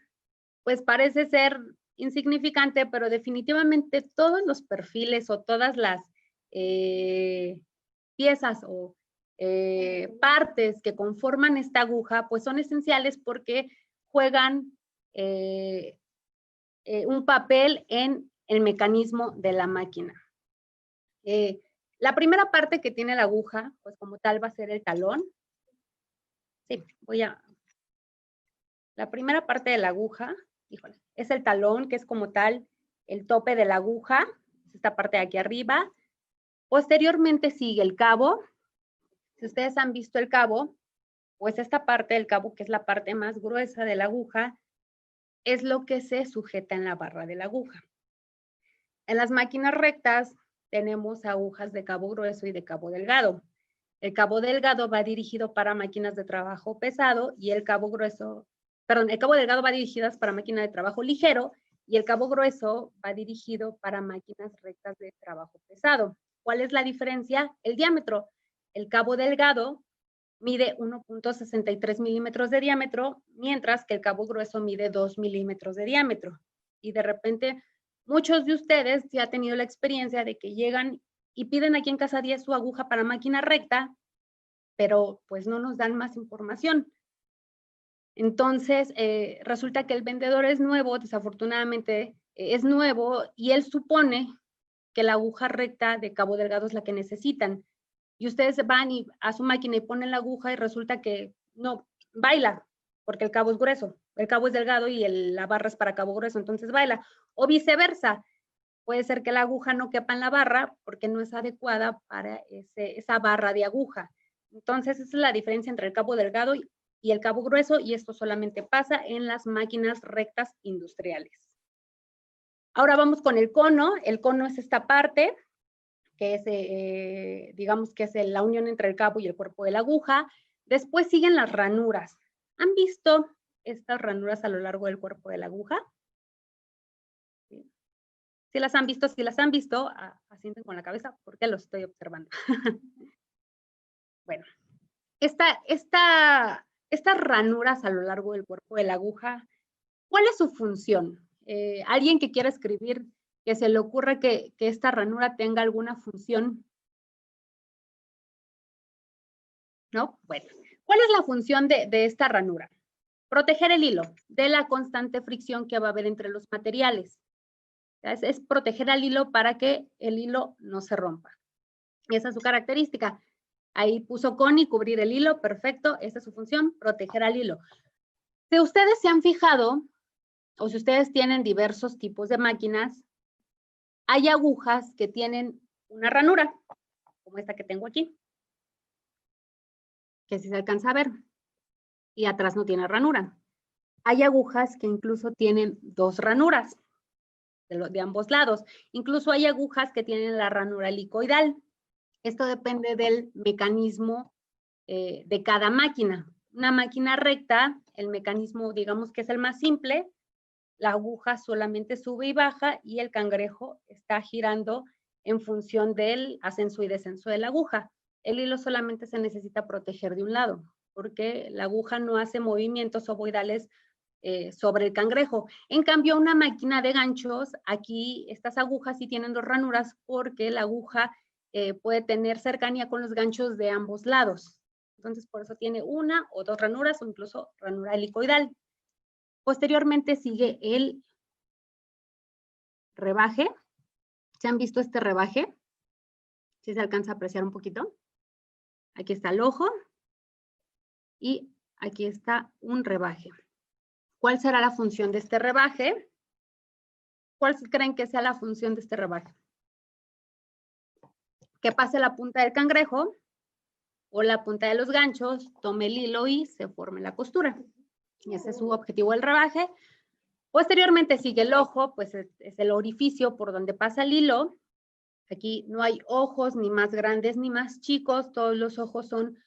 pues parece ser insignificante, pero definitivamente todos los perfiles o todas las piezas o partes que conforman esta aguja pues son esenciales porque juegan un papel en el mecanismo de la máquina. La primera parte que tiene la aguja, pues como tal va a ser el talón. Sí, la primera parte de la aguja, híjole, es el talón, que es como tal el tope de la aguja, esta parte de aquí arriba. Posteriormente sigue el cabo. Si ustedes han visto el cabo, pues esta parte del cabo, que es la parte más gruesa de la aguja, es lo que se sujeta en la barra de la aguja. En las máquinas rectas tenemos agujas de cabo grueso y de cabo delgado. El cabo delgado va dirigido para máquinas de trabajo pesado y el cabo grueso, perdón, el cabo delgado va dirigido para máquinas de trabajo ligero y el cabo grueso va dirigido para máquinas rectas de trabajo pesado. ¿Cuál es la diferencia? El diámetro. El cabo delgado mide 1.63 milímetros de diámetro, mientras que el cabo grueso mide 2 milímetros de diámetro. Y de repente, muchos de ustedes ya han tenido la experiencia de que llegan y piden aquí en Casa 10 su aguja para máquina recta, pero pues no nos dan más información. Entonces, resulta que el vendedor es nuevo, desafortunadamente es nuevo, y él supone que la aguja recta de cabo delgado es la que necesitan. Y ustedes van a su máquina y ponen la aguja y resulta que no, baila, porque el cabo es grueso, el cabo es delgado y la barra es para cabo grueso, entonces baila. O viceversa, puede ser que la aguja no quepa en la barra porque no es adecuada para esa barra de aguja. Entonces, esa es la diferencia entre el cabo delgado y el cabo grueso, y esto solamente pasa en las máquinas rectas industriales. Ahora vamos con el cono. El cono es esta parte, que es, digamos que es la unión entre el cabo y el cuerpo de la aguja. Después siguen las ranuras. ¿Han visto estas ranuras a lo largo del cuerpo de la aguja? Si las han visto, asienten con la cabeza porque los estoy observando. Bueno, estas ranuras a lo largo del cuerpo de la aguja, ¿cuál es su función? ¿Alguien que quiera escribir que se le ocurre que esta ranura tenga alguna función? ¿No? Bueno, ¿cuál es la función de esta ranura? Proteger el hilo de la constante fricción que va a haber entre los materiales. Es proteger al hilo para que el hilo no se rompa. Esa es su característica. Ahí puso Connie, cubrir el hilo, perfecto, esa es su función, proteger al hilo. Si ustedes se han fijado, o si ustedes tienen diversos tipos de máquinas, hay agujas que tienen una ranura, como esta que tengo aquí, que si se alcanza a ver, y atrás no tiene ranura. Hay agujas que incluso tienen dos ranuras, de ambos lados. Incluso hay agujas que tienen la ranura helicoidal. Esto depende del mecanismo de cada máquina. Una máquina recta, el mecanismo, digamos que es el más simple, la aguja solamente sube y baja y el cangrejo está girando en función del ascenso y descenso de la aguja. El hilo solamente se necesita proteger de un lado, porque la aguja no hace movimientos ovoidales sobre el cangrejo. En cambio, una máquina de ganchos, aquí estas agujas sí tienen dos ranuras porque la aguja puede tener cercanía con los ganchos de ambos lados. Entonces, por eso tiene una o dos ranuras o incluso ranura helicoidal. Posteriormente sigue el rebaje. ¿Se han visto este rebaje? ¿Sí se alcanza a apreciar un poquito? Aquí está el ojo y aquí está un rebaje. ¿Cuál será la función de este rebaje? ¿Cuál creen que sea la función de este rebaje? Que pase la punta del cangrejo o la punta de los ganchos, tome el hilo y se forme la costura. Y ese es su objetivo del rebaje. Posteriormente sigue el ojo, pues es el orificio por donde pasa el hilo. Aquí no hay ojos ni más grandes ni más chicos, todos los ojos son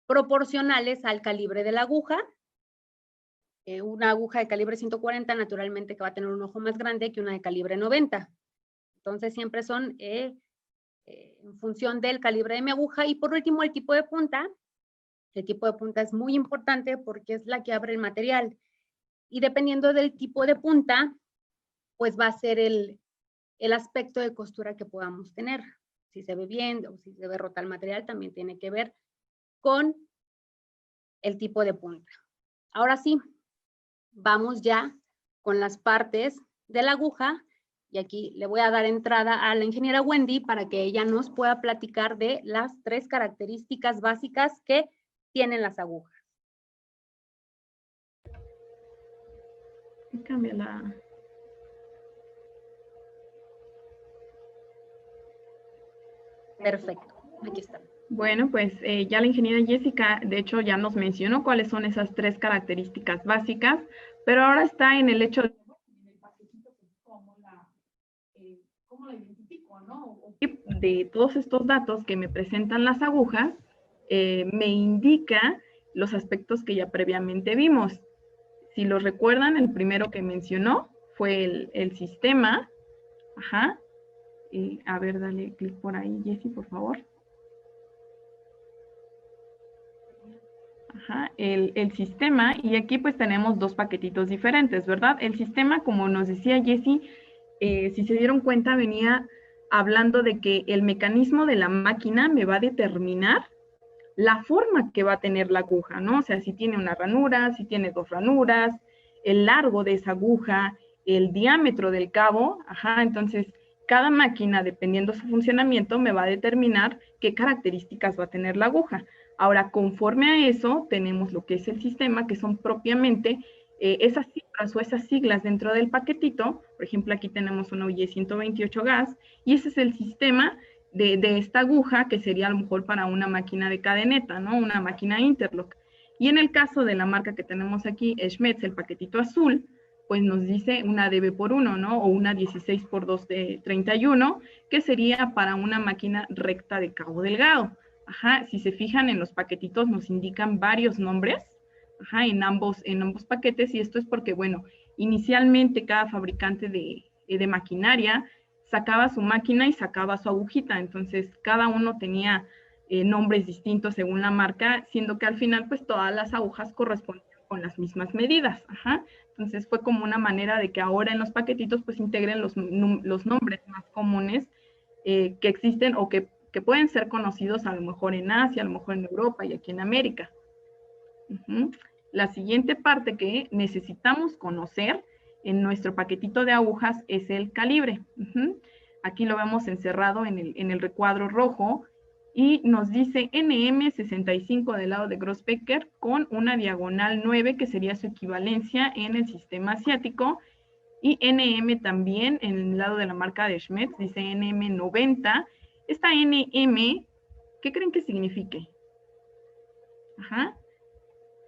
proporcionales al calibre de la aguja. Una aguja de calibre 140 naturalmente que va a tener un ojo más grande que una de calibre 90. Entonces siempre son en función del calibre de mi aguja. Y por último, el tipo de punta. El tipo de punta es muy importante porque es la que abre el material. Y dependiendo del tipo de punta, pues va a ser el aspecto de costura que podamos tener. Si se ve bien o si se ve rota el material, también tiene que ver con el tipo de punta. Ahora sí, vamos ya con las partes de la aguja y aquí le voy a dar entrada a la ingeniera Wendy para que ella nos pueda platicar de las 3 características básicas que tienen las agujas. Cámbiala. Perfecto, aquí está. Bueno, pues ya la ingeniera Jessica, de hecho, ya nos mencionó cuáles son esas 3 características básicas, pero ahora está en el hecho de cómo la identifico, ¿no? De todos estos datos que me presentan las agujas, me indica los aspectos que ya previamente vimos. Si lo recuerdan, el primero que mencionó fue el sistema. Ajá. A ver, dale clic por ahí, Jessy, por favor. Ajá, el sistema, y aquí pues tenemos dos paquetitos diferentes, ¿verdad? El sistema, como nos decía Jessy, si se dieron cuenta, venía hablando de que el mecanismo de la máquina me va a determinar la forma que va a tener la aguja, ¿no? O sea, si tiene una ranura, si tiene dos ranuras, el largo de esa aguja, el diámetro del cabo, ajá, entonces cada máquina, dependiendo su funcionamiento, me va a determinar qué características va a tener la aguja. Ahora, conforme a eso, tenemos lo que es el sistema, que son propiamente esas cifras o esas siglas dentro del paquetito. Por ejemplo, aquí tenemos una UY 128 gas, y ese es el sistema de esta aguja, que sería a lo mejor para una máquina de cadeneta, ¿no? Una máquina interlock. Y en el caso de la marca que tenemos aquí, Schmetz, el paquetito azul, pues nos dice una DB/1, ¿no? O una 16x2 de 31, que sería para una máquina recta de cabo delgado. Ajá, si se fijan en los paquetitos nos indican varios nombres, ajá, en ambos paquetes, y esto es porque, bueno, inicialmente cada fabricante de maquinaria sacaba su máquina y sacaba su agujita, entonces cada uno tenía nombres distintos según la marca, siendo que al final pues todas las agujas correspondían con las mismas medidas, ajá. Entonces fue como una manera de que ahora en los paquetitos pues integren los nombres más comunes que existen o que pueden ser conocidos a lo mejor en Asia, a lo mejor en Europa y aquí en América. La siguiente parte que necesitamos conocer en nuestro paquetito de agujas es el calibre. Aquí lo vemos encerrado en el recuadro rojo y nos dice NM65 del lado de Grossbecker con una diagonal 9, que sería su equivalencia en el sistema asiático, y NM también en el lado de la marca de Schmetz, dice NM90. Esta NM, ¿qué creen que signifique? Ajá.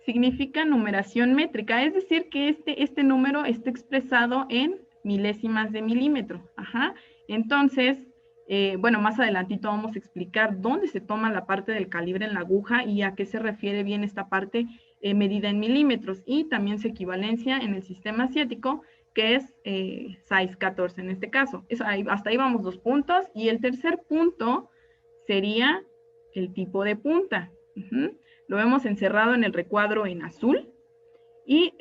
Significa numeración métrica, es decir, que este número está expresado en milésimas de milímetro. Ajá. Entonces, bueno, más adelantito vamos a explicar dónde se toma la parte del calibre en la aguja y a qué se refiere bien esta parte medida en milímetros, y también su equivalencia en el sistema asiático, que es size 14 en este caso. Hasta ahí vamos 2 puntos, y el tercer punto sería el tipo de punta. Lo vemos encerrado en el recuadro en azul, y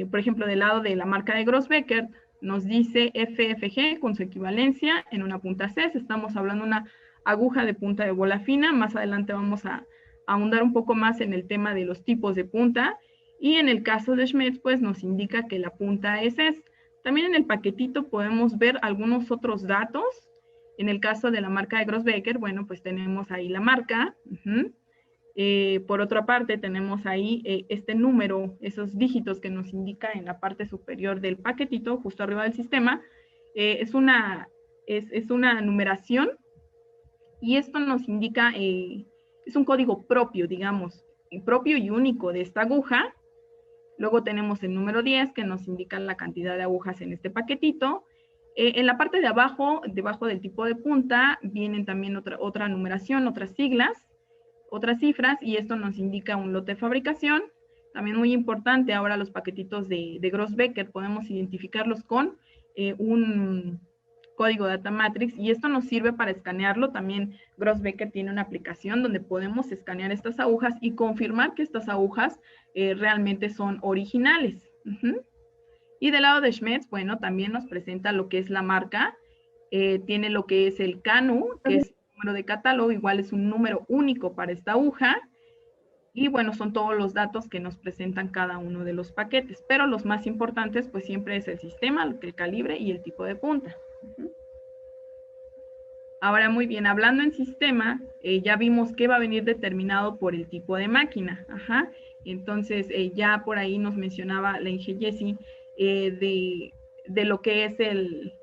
por ejemplo del lado de la marca de Grossbecker nos dice FFG con su equivalencia en una punta C. Estamos hablando de una aguja de punta de bola fina. Más adelante vamos a ahondar un poco más en el tema de los tipos de punta, y en el caso de Schmetz pues nos indica que la punta es S. También en el paquetito podemos ver algunos otros datos. En el caso de la marca de Grossbecker, bueno, pues tenemos ahí la marca. Por otra parte, tenemos ahí este número, esos dígitos que nos indica en la parte superior del paquetito, justo arriba del sistema. Es una numeración, y esto nos indica, es un código propio, digamos, propio y único de esta aguja. Luego tenemos el número 10, que nos indica la cantidad de agujas en este paquetito. En la parte de abajo, debajo del tipo de punta, vienen también otra numeración, otras siglas, otras cifras, y esto nos indica un lote de fabricación. También muy importante, ahora los paquetitos de Grossbecker podemos identificarlos con un código data matrix, y esto nos sirve para escanearlo. También Grossbecker tiene una aplicación donde podemos escanear estas agujas y confirmar que estas agujas realmente son originales. Y del lado de Schmetz, bueno, también nos presenta lo que es la marca. Tiene lo que es el CANU, que es número de catálogo, igual es un número único para esta aguja, y bueno, son todos los datos que nos presentan cada uno de los paquetes, pero los más importantes pues siempre es el sistema, el calibre y el tipo de punta. Ahora, muy bien, hablando en sistema, ya vimos que va a venir determinado por el tipo de máquina. Ajá. Entonces, ya por ahí nos mencionaba la Inge Jessy de lo que es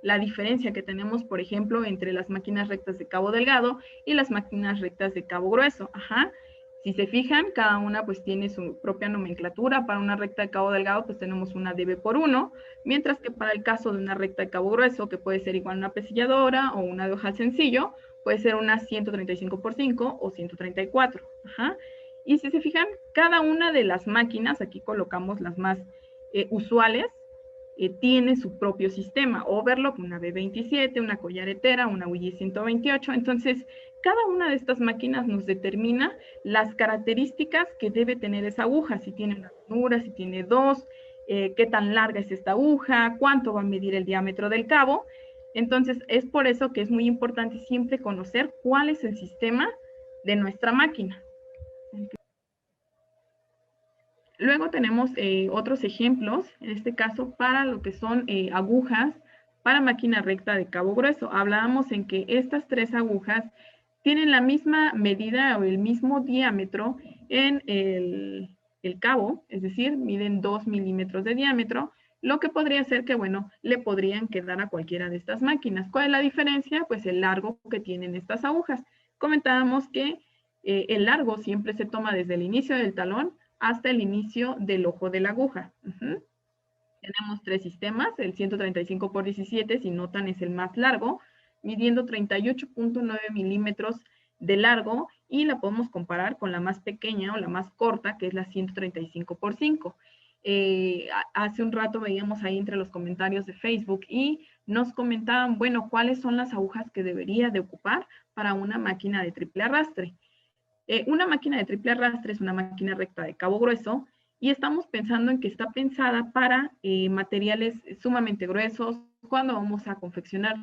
la diferencia que tenemos, por ejemplo, entre las máquinas rectas de cabo delgado y las máquinas rectas de cabo grueso. Ajá. Si se fijan, cada una pues tiene su propia nomenclatura. Para una recta de cabo delgado pues tenemos una dB/1, mientras que para el caso de una recta de cabo grueso, que puede ser igual a una pesilladora o una de ojal sencillo, puede ser una 135x5 o 134. Ajá. Y si se fijan, cada una de las máquinas, aquí colocamos las más usuales, tiene su propio sistema. Overlock, una B27, una collarretera, una Willis 128. Entonces, cada una de estas máquinas nos determina las características que debe tener esa aguja, si tiene una ranura, si tiene dos, qué tan larga es esta aguja, cuánto va a medir el diámetro del cabo. Entonces, es por eso que es muy importante siempre conocer cuál es el sistema de nuestra máquina. Luego tenemos otros ejemplos, en este caso para lo que son agujas para máquina recta de cabo grueso. Hablábamos en que estas tres agujas tienen la misma medida o el mismo diámetro en el cabo, es decir, miden 2 milímetros de diámetro, lo que podría ser que, bueno, le podrían quedar a cualquiera de estas máquinas. ¿Cuál es la diferencia? Pues el largo que tienen estas agujas. Comentábamos que el largo siempre se toma desde el inicio del talón hasta el inicio del ojo de la aguja. Tenemos tres sistemas, el 135x17, si notan es el más largo, midiendo 38.9 milímetros de largo, y la podemos comparar con la más pequeña o la más corta, que es la 135x5. Hace un rato veíamos ahí entre los comentarios de Facebook y nos comentaban, bueno, ¿cuáles son las agujas que debería de ocupar para una máquina de triple arrastre? Una máquina de triple arrastre es una máquina recta de cabo grueso y estamos pensando en que está pensada para materiales sumamente gruesos, cuando vamos a confeccionar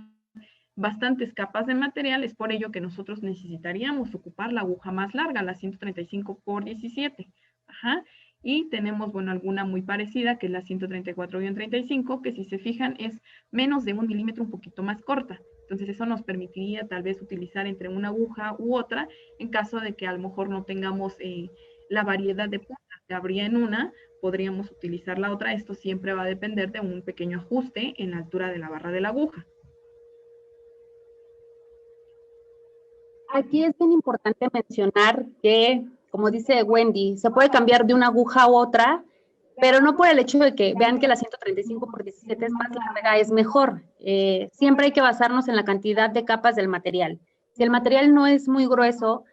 bastantes capas de material. Es por ello que nosotros necesitaríamos ocupar la aguja más larga, la 135x17. Ajá. Y tenemos, bueno, alguna muy parecida, que es la 134-35, que si se fijan es menos de 1 milímetro, un poquito más corta. Entonces eso nos permitiría tal vez utilizar entre una aguja u otra, en caso de que a lo mejor no tengamos la variedad de puntas que habría en una, podríamos utilizar la otra. Esto siempre va a depender de un pequeño ajuste en la altura de la barra de la aguja. Aquí es bien importante mencionar que, como dice Wendy, se puede cambiar de una aguja a otra, pero no por el hecho de que vean que la 135x17 es más larga, es mejor. Siempre hay que basarnos en la cantidad de capas del material. Si el material no es muy grueso,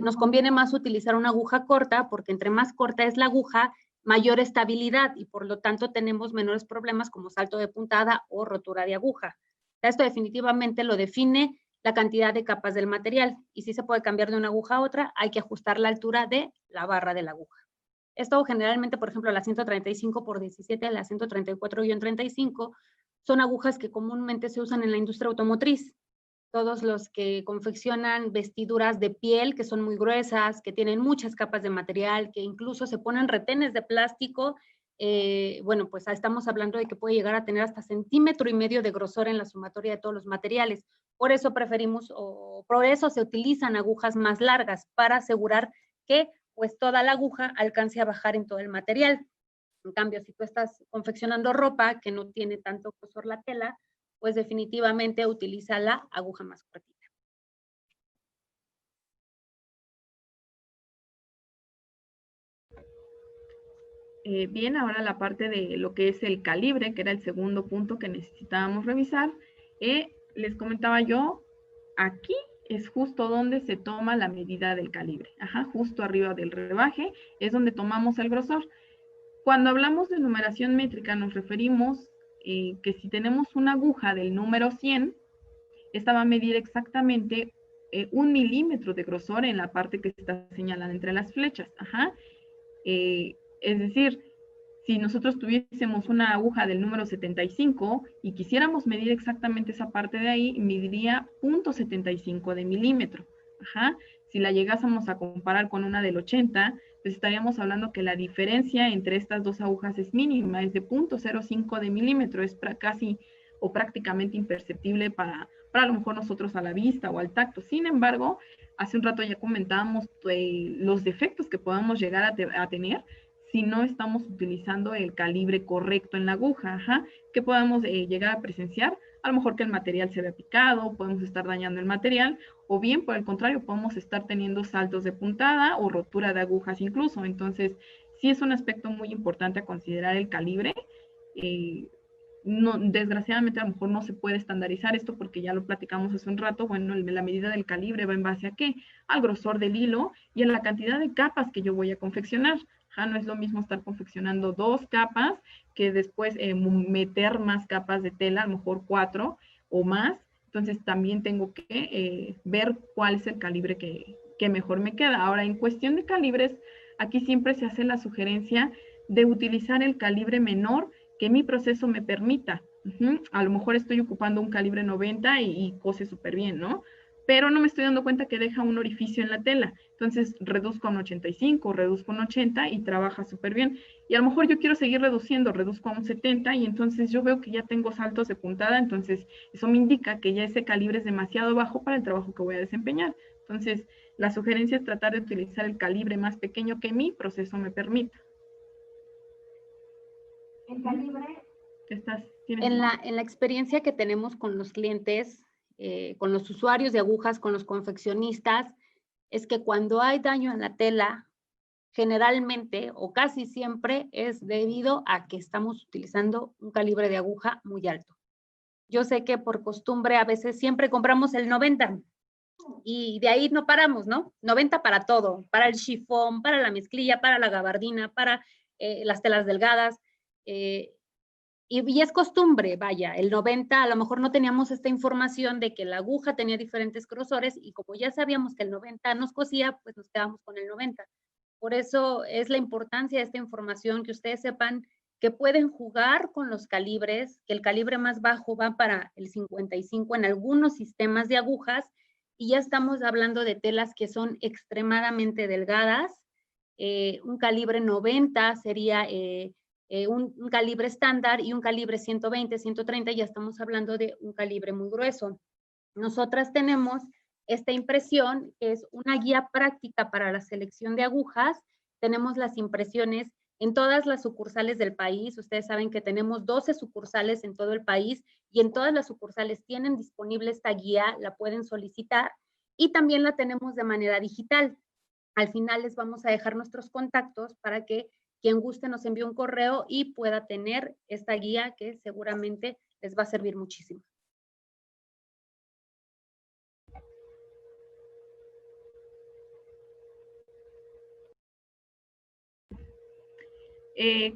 nos conviene más utilizar una aguja corta, porque entre más corta es la aguja, mayor estabilidad, y por lo tanto tenemos menores problemas como salto de puntada o rotura de aguja. Esto definitivamente lo define la cantidad de capas del material, y si se puede cambiar de una aguja a otra, hay que ajustar la altura de la barra de la aguja. Esto generalmente, por ejemplo, la 135x17, la 134-35, son agujas que comúnmente se usan en la industria automotriz. Todos los que confeccionan vestiduras de piel, que son muy gruesas, que tienen muchas capas de material, que incluso se ponen retenes de plástico, bueno, pues estamos hablando de que puede llegar a tener hasta 1,5 centímetros de grosor en la sumatoria de todos los materiales. Por eso preferimos, o por eso se utilizan agujas más largas, para asegurar que pues toda la aguja alcance a bajar en todo el material. En cambio, si tú estás confeccionando ropa que no tiene tanto grosor la tela, pues definitivamente utiliza la aguja más cortita. Bien, ahora la parte de lo que es el calibre, que era el segundo punto que necesitábamos revisar. Les comentaba yo, aquí es justo donde se toma la medida del calibre. Ajá, justo arriba del rebaje es donde tomamos el grosor. Cuando hablamos de numeración métrica nos referimos que si tenemos una aguja del número 100, esta va a medir exactamente 1 milímetro de grosor en la parte que está señalada entre las flechas. Ajá. Es decir, si nosotros tuviésemos una aguja del número 75 y quisiéramos medir exactamente esa parte de ahí, mediría 0.75 de milímetro. Ajá. Si la llegásemos a comparar con una del 80, pues estaríamos hablando que la diferencia entre estas dos agujas es mínima, es de 0.05 de milímetro, es casi o prácticamente imperceptible para a lo mejor nosotros a la vista o al tacto. Sin embargo, hace un rato ya comentábamos los defectos que podemos llegar a tener si no estamos utilizando el calibre correcto en la aguja. Ajá. ¿Qué podemos llegar a presenciar? a lo mejor que el material se vea picado, podemos estar dañando el material, o bien, por el contrario, podemos estar teniendo saltos de puntada o rotura de agujas incluso. Entonces, sí es un aspecto muy importante a considerar el calibre. No, desgraciadamente a lo mejor no se puede estandarizar esto porque ya lo platicamos hace un rato. Bueno, la medida del calibre va en base a qué, al grosor del hilo y a la cantidad de capas que yo voy a confeccionar. No es lo mismo estar confeccionando 2 capas que después meter más capas de tela, a lo mejor 4 o más. Entonces también tengo que ver cuál es el calibre que mejor me queda. Ahora, en cuestión de calibres, aquí siempre se hace la sugerencia de utilizar el calibre menor que mi proceso me permita. A lo mejor estoy ocupando un calibre 90 y cose súper bien, ¿no? Pero no me estoy dando cuenta que deja un orificio en la tela. Entonces reduzco a un 85, reduzco a un 80 y trabaja súper bien. Y a lo mejor yo quiero seguir reduciendo, reduzco a un 70 y entonces yo veo que ya tengo saltos de puntada, entonces eso me indica que ya ese calibre es demasiado bajo para el trabajo que voy a desempeñar. Entonces, la sugerencia es tratar de utilizar el calibre más pequeño que mi proceso me permita. El calibre, en la experiencia que tenemos con los clientes, con los usuarios de agujas, con los confeccionistas, es que cuando hay daño en la tela, generalmente o casi siempre es debido a que estamos utilizando un calibre de aguja muy alto. Yo sé que por costumbre a veces siempre compramos el 90 y de ahí no paramos, ¿no? 90 para todo, para el chifón, para la mezclilla, para la gabardina, para las telas delgadas. Y es costumbre, vaya, el 90 a lo mejor no teníamos esta información de que la aguja tenía diferentes grosores y como ya sabíamos que el 90 nos cosía, pues nos quedamos con el 90. Por eso es la importancia de esta información, que ustedes sepan que pueden jugar con los calibres, que el calibre más bajo va para el 55 en algunos sistemas de agujas y ya estamos hablando de telas que son extremadamente delgadas. Un calibre 90 sería un calibre estándar y un calibre 120, 130, ya estamos hablando de un calibre muy grueso. Nosotras tenemos esta impresión, que es una guía práctica para la selección de agujas. Tenemos las impresiones en todas las sucursales del país. Ustedes saben que tenemos 12 sucursales en todo el país y en todas las sucursales tienen disponible esta guía, la pueden solicitar y también la tenemos de manera digital. Al final les vamos a dejar nuestros contactos para que quien guste nos envíe un correo y pueda tener esta guía que seguramente les va a servir muchísimo.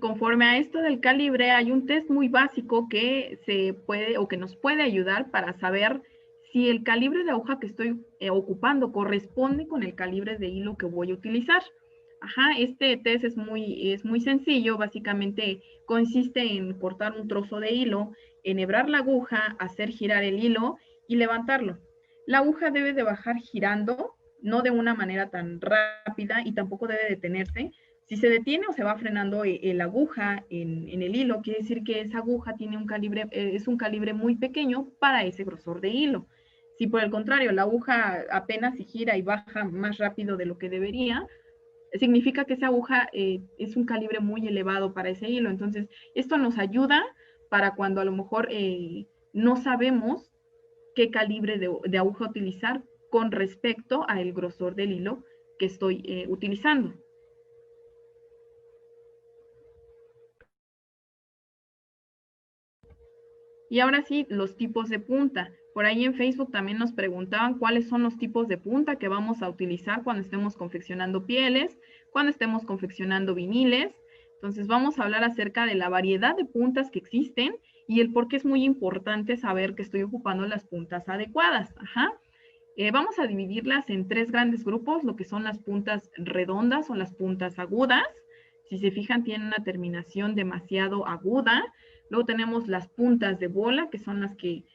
Conforme a esto del calibre, hay un test muy básico que se puede o que nos puede ayudar para saber si el calibre de aguja que estoy ocupando corresponde con el calibre de hilo que voy a utilizar. Este test es muy sencillo, básicamente consiste en cortar un trozo de hilo, enhebrar la aguja, hacer girar el hilo y levantarlo. La aguja debe de bajar girando, no de una manera tan rápida y tampoco debe detenerse. Si se detiene o se va frenando la aguja en el hilo, quiere decir que esa aguja tiene un calibre, es un calibre muy pequeño para ese grosor de hilo. Si por el contrario la aguja apenas se gira y baja más rápido de lo que debería, significa que esa aguja es un calibre muy elevado para ese hilo. Entonces, esto nos ayuda para cuando a lo mejor no sabemos qué calibre de aguja utilizar con respecto al grosor del hilo que estoy utilizando. Y ahora sí, los tipos de punta. Por ahí en Facebook también nos preguntaban cuáles son los tipos de punta que vamos a utilizar cuando estemos confeccionando pieles, cuando estemos confeccionando viniles. Entonces vamos a hablar acerca de la variedad de puntas que existen y el por qué es muy importante saber que estoy ocupando las puntas adecuadas. Vamos a dividirlas en 3 grandes grupos, lo que son las puntas redondas o las puntas agudas. Si se fijan, tienen una terminación demasiado aguda. Luego tenemos las puntas de bola, que son las que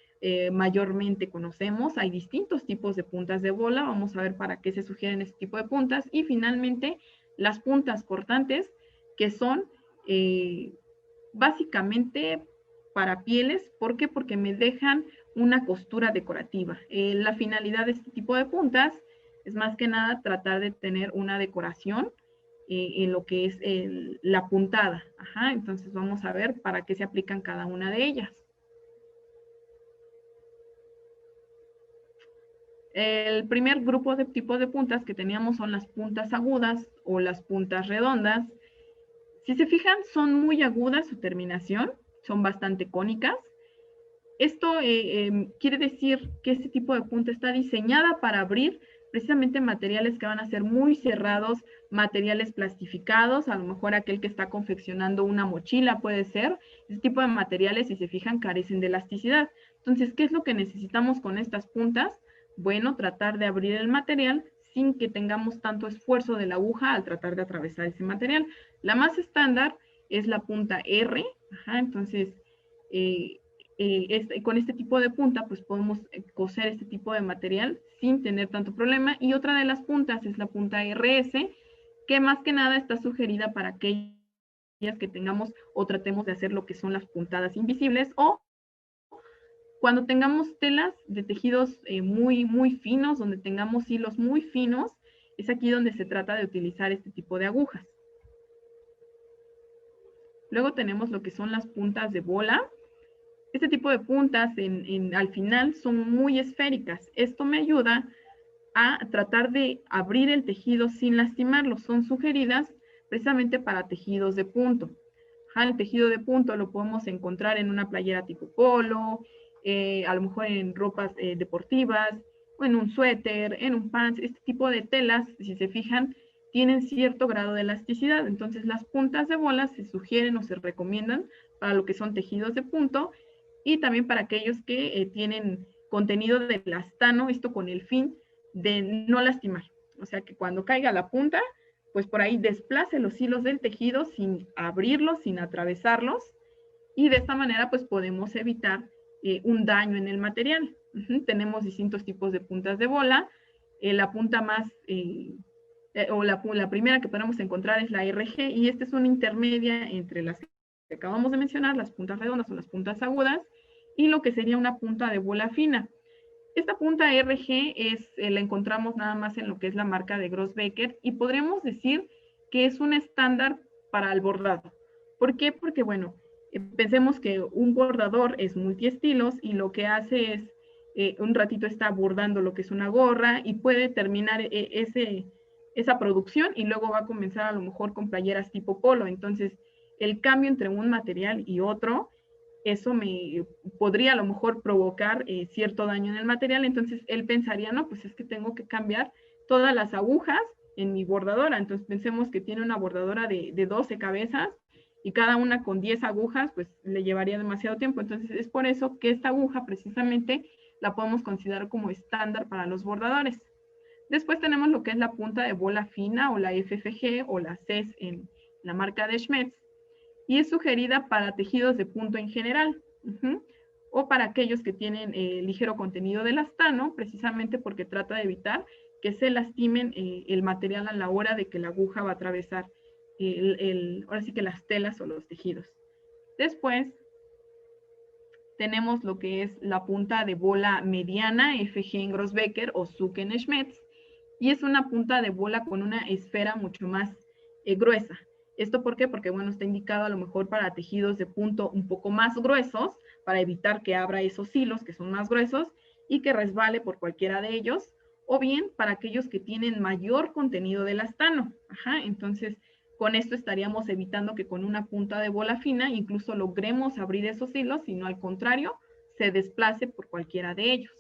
mayormente conocemos. Hay distintos tipos de puntas de bola. Vamos a ver para qué se sugieren este tipo de puntas. Y finalmente, las puntas cortantes, que son básicamente para pieles. ¿Por qué? Porque me dejan una costura decorativa. La finalidad de este tipo de puntas es más que nada tratar de tener una decoración en lo que es la puntada. Entonces vamos a ver para qué se aplican cada una de ellas. El primer grupo de tipos de puntas que teníamos son las puntas agudas o las puntas redondas. Si se fijan, son muy agudas su terminación, son bastante cónicas. Esto quiere decir que este tipo de punta está diseñada para abrir precisamente materiales que van a ser muy cerrados, materiales plastificados, a lo mejor aquel que está confeccionando una mochila puede ser. Este tipo de materiales, si se fijan, carecen de elasticidad. Entonces, ¿qué es lo que necesitamos con estas puntas? Bueno, tratar de abrir el material sin que tengamos tanto esfuerzo de la aguja al tratar de atravesar ese material. La más estándar es la punta R, entonces con este tipo de punta pues podemos coser este tipo de material sin tener tanto problema. Y otra de las puntas es la punta RS, que más que nada está sugerida para aquellas que tengamos o tratemos de hacer lo que son las puntadas invisibles, o cuando tengamos telas de tejidos muy finos, donde tengamos hilos muy finos, es aquí donde se trata de utilizar este tipo de agujas. Luego tenemos lo que son las puntas de bola. Este tipo de puntas al final son muy esféricas. Esto me ayuda a tratar de abrir el tejido sin lastimarlo. Son sugeridas precisamente para tejidos de punto. El tejido de punto lo podemos encontrar en una playera tipo polo, a lo mejor en ropas deportivas, o en un suéter, en un pants. Este tipo de telas, si se fijan, tienen cierto grado de elasticidad. Entonces las puntas de bola se sugieren o se recomiendan para lo que son tejidos de punto, y también para aquellos que tienen contenido de elastano, esto con el fin de no lastimar. O sea, que cuando caiga la punta, pues por ahí desplace los hilos del tejido sin abrirlos, sin atravesarlos, y de esta manera pues podemos evitar un daño en el material. Tenemos distintos tipos de puntas de bola. La punta más, la primera que podemos encontrar es la RG, y esta es una intermedia entre las que acabamos de mencionar, las puntas redondas o las puntas agudas, y lo que sería una punta de bola fina. Esta punta RG la encontramos nada más en lo que es la marca de Grossbecker, y podríamos decir que es un estándar para el bordado. ¿Por qué? Porque, bueno, pensemos que un bordador es multiestilos y lo que hace es, un ratito está bordando lo que es una gorra y puede terminar esa producción y luego va a comenzar a lo mejor con playeras tipo polo. Entonces, el cambio entre un material y otro, eso me podría a lo mejor provocar cierto daño en el material. Entonces él pensaría, no, pues es que tengo que cambiar todas las agujas en mi bordadora. Entonces pensemos que tiene una bordadora de 12 cabezas y cada una con 10 agujas, pues le llevaría demasiado tiempo. Entonces es por eso que esta aguja precisamente la podemos considerar como estándar para los bordadores. Después tenemos lo que es la punta de bola fina o la FFG o la CES en la marca de Schmetz, y es sugerida para tejidos de punto en general, o para aquellos que tienen ligero contenido de elastano, precisamente porque trata de evitar que se lastimen el material a la hora de que la aguja va a atravesar ahora sí que las telas o los tejidos. Después tenemos lo que es la punta de bola mediana, FG en Grossbecker o Zuck en Schmetz, y es una punta de bola con una esfera mucho más gruesa. ¿Esto por qué? Porque, bueno, está indicado a lo mejor para tejidos de punto un poco más gruesos, para evitar que abra esos hilos que son más gruesos y que resbale por cualquiera de ellos, o bien para aquellos que tienen mayor contenido de elastano. Entonces, con esto estaríamos evitando que con una punta de bola fina incluso logremos abrir esos hilos, sino al contrario, se desplace por cualquiera de ellos.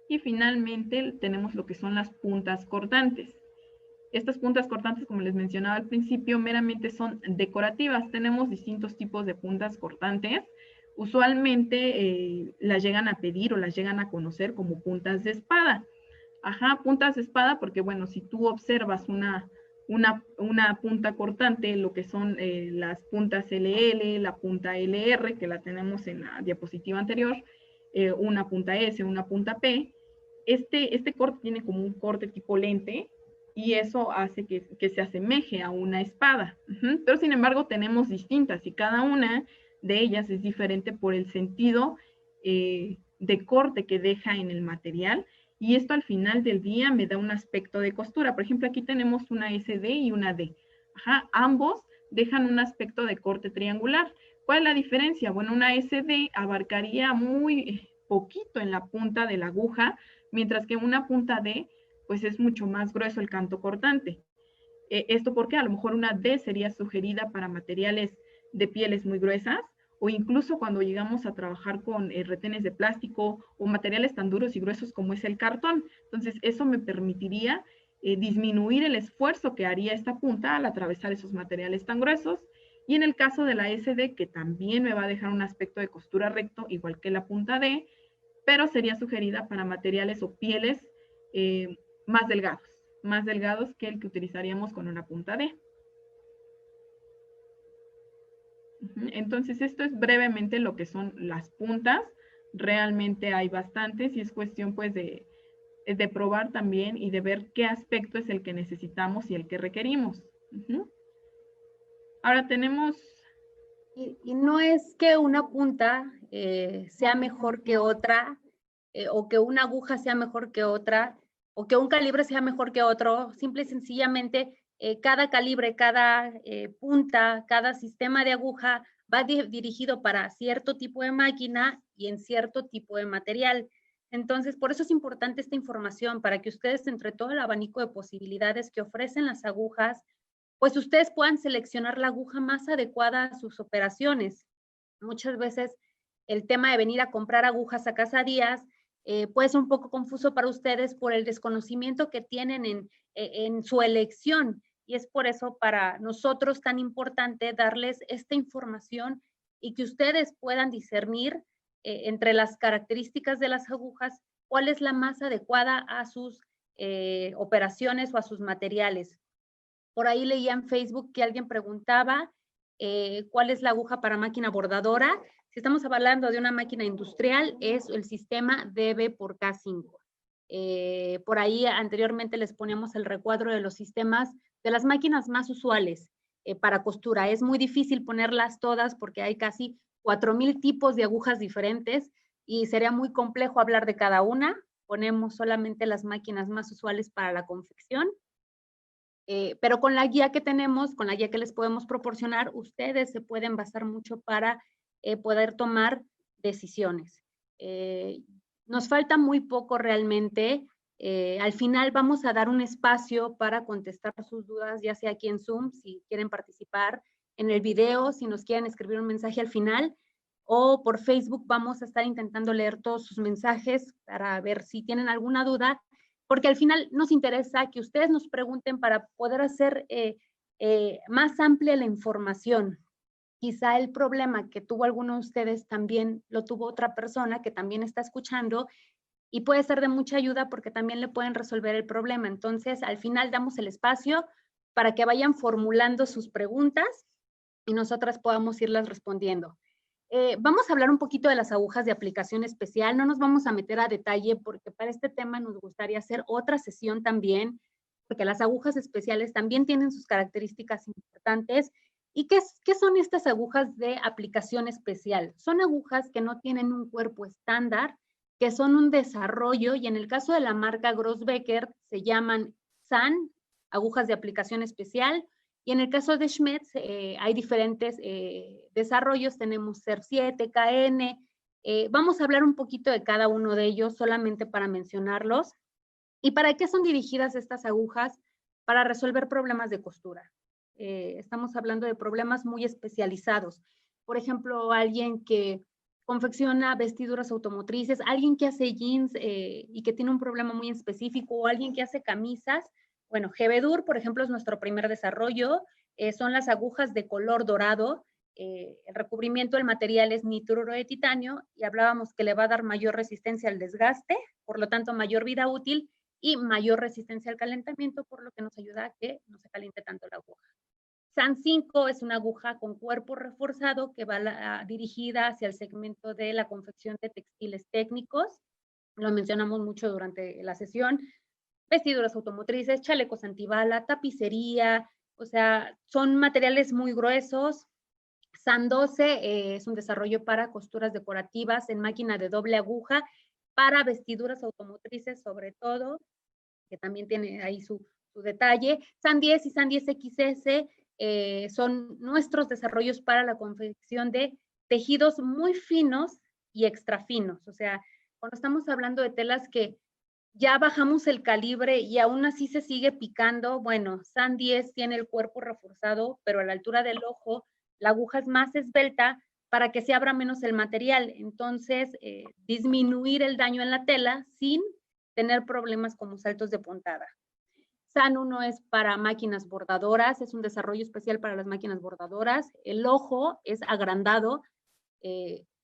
Y finalmente tenemos lo que son las puntas cortantes. Estas puntas cortantes, como les mencionaba al principio, meramente son decorativas. Tenemos distintos tipos de puntas cortantes. Usualmente las llegan a pedir o las llegan a conocer como puntas de espada. Puntas de espada porque, bueno, si tú observas una punta cortante, lo que son las puntas LL, la punta LR, que la tenemos en la diapositiva anterior, una punta S, una punta P, este corte tiene como un corte tipo lente, y eso hace que se asemeje a una espada. Pero sin embargo tenemos distintas y cada una de ellas es diferente por el sentido de corte que deja en el material, y esto al final del día me da un aspecto de costura. Por ejemplo, aquí tenemos una SD y una D. Ambos dejan un aspecto de corte triangular. ¿Cuál es la diferencia? Bueno, una SD abarcaría poquito en la punta de la aguja, mientras que una punta D, pues es mucho más grueso el canto cortante. Esto porque a lo mejor una D sería sugerida para materiales de pieles muy gruesas, o incluso cuando llegamos a trabajar con retenes de plástico o materiales tan duros y gruesos como es el cartón. Entonces, eso me permitiría disminuir el esfuerzo que haría esta punta al atravesar esos materiales tan gruesos. Y en el caso de la SD, que también me va a dejar un aspecto de costura recto, igual que la punta D, pero sería sugerida para materiales o pieles más delgados que el que utilizaríamos con una punta D. Entonces, esto es brevemente lo que son las puntas. Realmente hay bastantes y es cuestión pues de probar también y de ver qué aspecto es el que necesitamos y el que requerimos. Ahora tenemos... Y no es que una punta sea mejor que otra, o que una aguja sea mejor que otra, o que un calibre sea mejor que otro. Simple y sencillamente, cada calibre, cada punta, cada sistema de aguja va dirigido para cierto tipo de máquina y en cierto tipo de material. Entonces, por eso es importante esta información, para que ustedes, entre todo el abanico de posibilidades que ofrecen las agujas, pues ustedes puedan seleccionar la aguja más adecuada a sus operaciones. Muchas veces el tema de venir a comprar agujas a Casa Díaz puede ser un poco confuso para ustedes por el desconocimiento que tienen en su elección. Y es por eso para nosotros tan importante darles esta información y que ustedes puedan discernir entre las características de las agujas cuál es la más adecuada a sus operaciones o a sus materiales. Por ahí leía en Facebook que alguien preguntaba cuál es la aguja para máquina bordadora. Si estamos hablando de una máquina industrial, es el sistema DB/K5. Por ahí anteriormente les poníamos el recuadro de los sistemas de las máquinas más usuales para costura. Es muy difícil ponerlas todas porque hay casi 4,000 tipos de agujas diferentes y sería muy complejo hablar de cada una. Ponemos solamente las máquinas más usuales para la confección. Pero con la guía que tenemos, con la guía que les podemos proporcionar, ustedes se pueden basar mucho para poder tomar decisiones. Nos falta muy poco realmente. Al final vamos a dar un espacio para contestar sus dudas, ya sea aquí en Zoom, si quieren participar en el video, si nos quieren escribir un mensaje al final, o por Facebook vamos a estar intentando leer todos sus mensajes para ver si tienen alguna duda, porque al final nos interesa que ustedes nos pregunten para poder hacer más amplia la información. Quizá el problema que tuvo alguno de ustedes también lo tuvo otra persona que también está escuchando y puede ser de mucha ayuda porque también le pueden resolver el problema. Entonces, al final damos el espacio para que vayan formulando sus preguntas y nosotras podamos irlas respondiendo. Vamos a hablar un poquito de las agujas de aplicación especial. No nos vamos a meter a detalle porque para este tema nos gustaría hacer otra sesión también, porque las agujas especiales también tienen sus características importantes. ¿Y qué son estas agujas de aplicación especial? Son agujas que no tienen un cuerpo estándar, que son un desarrollo, y en el caso de la marca Grossbecker se llaman SAN, agujas de aplicación especial. Y en el caso de Schmetz hay diferentes desarrollos, tenemos CER 7, KN, vamos a hablar un poquito de cada uno de ellos solamente para mencionarlos. ¿Y para qué son dirigidas estas agujas? Para resolver problemas de costura. Estamos hablando de problemas muy especializados. Por ejemplo, alguien que confecciona vestiduras automotrices, alguien que hace jeans y que tiene un problema muy específico, o alguien que hace camisas. Bueno, Gebedur, por ejemplo, es nuestro primer desarrollo. Son las agujas de color dorado. El recubrimiento del material es nitruro de titanio y hablábamos que le va a dar mayor resistencia al desgaste, por lo tanto mayor vida útil y mayor resistencia al calentamiento, por lo que nos ayuda a que no se caliente tanto la aguja. SAN 5 es una aguja con cuerpo reforzado que va dirigida hacia el segmento de la confección de textiles técnicos. Lo mencionamos mucho durante la sesión. Vestiduras automotrices, chalecos antibala, tapicería, o sea, son materiales muy gruesos. SAN 12 es un desarrollo para costuras decorativas en máquina de doble aguja para vestiduras automotrices sobre todo, que también tiene ahí su detalle. SAN 10 y SAN 10 XS son nuestros desarrollos para la confección de tejidos muy finos y extra finos, o sea, cuando estamos hablando de telas que ya bajamos el calibre y aún así se sigue picando, bueno, SAN 10 tiene el cuerpo reforzado, pero a la altura del ojo la aguja es más esbelta para que se abra menos el material. Entonces, disminuir el daño en la tela sin tener problemas como saltos de puntada. SAN 1 es para máquinas bordadoras, es un desarrollo especial para las máquinas bordadoras. El ojo es agrandado,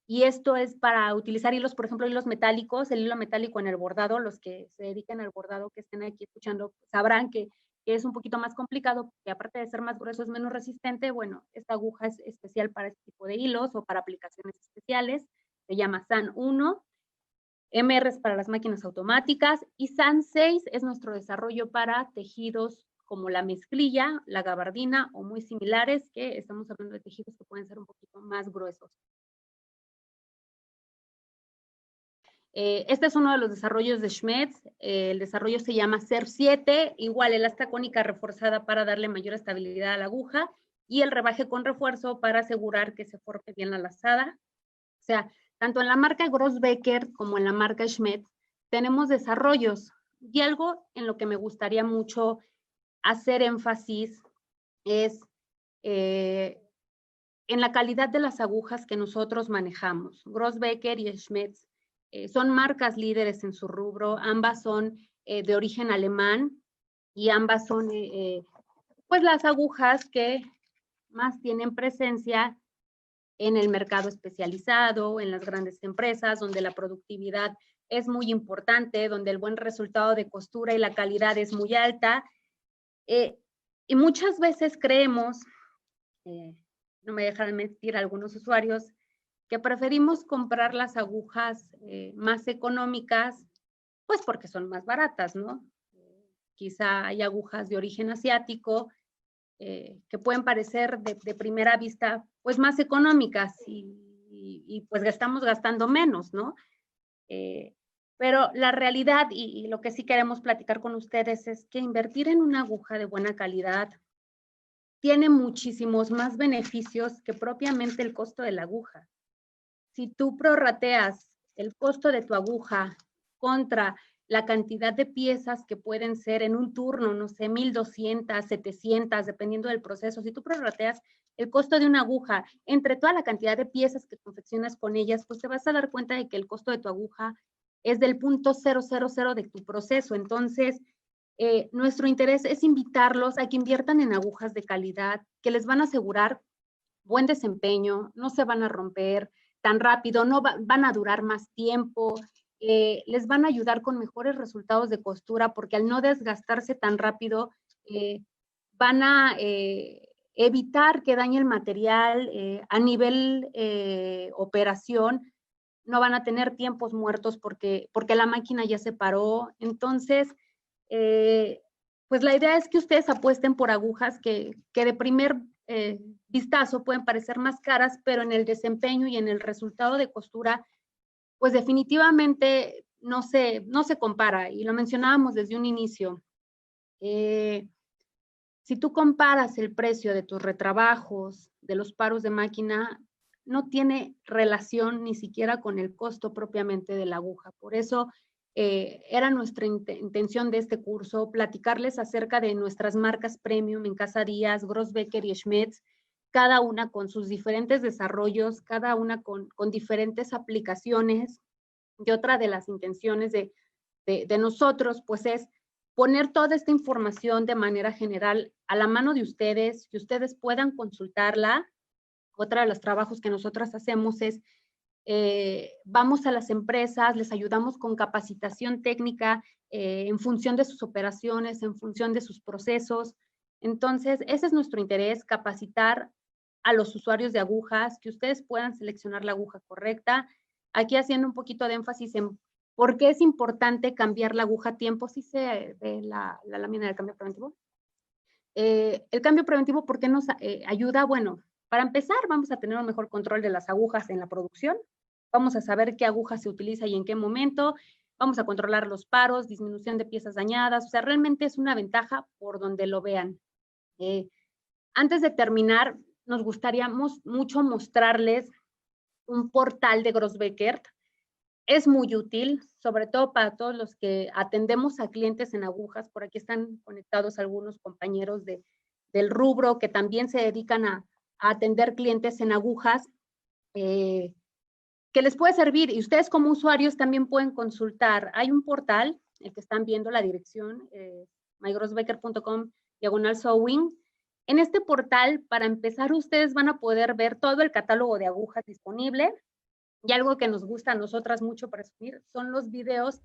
y esto es para utilizar hilos, por ejemplo, hilos metálicos, el hilo metálico en el bordado. Los que se dedican al bordado, que estén aquí escuchando, sabrán que es un poquito más complicado, porque aparte de ser más grueso es menos resistente. Bueno, esta aguja es especial para este tipo de hilos o para aplicaciones especiales. Se llama SAN 1. MR es para las máquinas automáticas y SAN 6 es nuestro desarrollo para tejidos como la mezclilla, la gabardina o muy similares, que estamos hablando de tejidos que pueden ser un poquito más gruesos. Este es uno de los desarrollos de Schmetz. El desarrollo se llama CERF 7, igual el asta cónica reforzada para darle mayor estabilidad a la aguja y el rebaje con refuerzo para asegurar que se forme bien la lazada. O sea, tanto en la marca Grossbecker como en la marca Schmetz tenemos desarrollos, y algo en lo que me gustaría mucho hacer énfasis es en la calidad de las agujas que nosotros manejamos. Grossbecker y Schmetz son marcas líderes en su rubro, ambas son de origen alemán y ambas son pues las agujas que más tienen presencia en el mercado especializado, en las grandes empresas, donde la productividad es muy importante, donde el buen resultado de costura y la calidad es muy alta. Y muchas veces creemos, no me dejan mentir algunos usuarios, que preferimos comprar las agujas más económicas, pues porque son más baratas, ¿no? Quizá hay agujas de origen asiático que pueden parecer de primera vista pues más económicas y pues estamos gastando menos, ¿no? Pero la realidad y lo que sí queremos platicar con ustedes es que invertir en una aguja de buena calidad tiene muchísimos más beneficios que propiamente el costo de la aguja. Si tú prorrateas el costo de tu aguja contra la cantidad de piezas que pueden ser en un turno, no sé, 1,200, 700, dependiendo del proceso. Si tú prorrateas el costo de una aguja entre toda la cantidad de piezas que confeccionas con ellas, pues te vas a dar cuenta de que el costo de tu aguja es del 0.000 de tu proceso. Entonces, nuestro interés es invitarlos a que inviertan en agujas de calidad, que les van a asegurar buen desempeño, no se van a romper tan rápido, no van a durar más tiempo, les van a ayudar con mejores resultados de costura, porque al no desgastarse tan rápido, van a evitar que dañe el material. A nivel operación, no van a tener tiempos muertos porque la máquina ya se paró. Entonces, pues la idea es que ustedes apuesten por agujas que de primer vistazo pueden parecer más caras, pero en el desempeño y en el resultado de costura, pues definitivamente no se compara, y lo mencionábamos desde un inicio. Si tú comparas el precio de tus retrabajos, de los paros de máquina, no tiene relación ni siquiera con el costo propiamente de la aguja. Por eso era nuestra intención de este curso platicarles acerca de nuestras marcas premium en Casa Díaz, Grossbecker y Schmetz, cada una con sus diferentes desarrollos, cada una con diferentes aplicaciones. Y otra de las intenciones de nosotros, pues es poner toda esta información de manera general a la mano de ustedes, que ustedes puedan consultarla. Otra de los trabajos que nosotras hacemos es vamos a las empresas, les ayudamos con capacitación técnica en función de sus operaciones, en función de sus procesos. Entonces, ese es nuestro interés, capacitar a los usuarios de agujas, que ustedes puedan seleccionar la aguja correcta. Aquí haciendo un poquito de énfasis en por qué es importante cambiar la aguja a tiempo. ¿Sí se ve la lámina del cambio preventivo? El cambio preventivo, ¿por qué nos ayuda? Bueno, para empezar, vamos a tener un mejor control de las agujas en la producción. Vamos a saber qué aguja se utiliza y en qué momento. Vamos a controlar los paros, disminución de piezas dañadas. O sea, realmente es una ventaja por donde lo vean. Antes de terminar, nos gustaría mucho mostrarles un portal de Grossbecker. Es muy útil, sobre todo para todos los que atendemos a clientes en agujas. Por aquí están conectados algunos compañeros del rubro que también se dedican a atender clientes en agujas, que les puede servir. Y ustedes como usuarios también pueden consultar. Hay un portal, el que están viendo la dirección, mygrossbecker.com/sewing. En este portal, para empezar, ustedes van a poder ver todo el catálogo de agujas disponible. Y algo que nos gusta a nosotras mucho presumir son los videos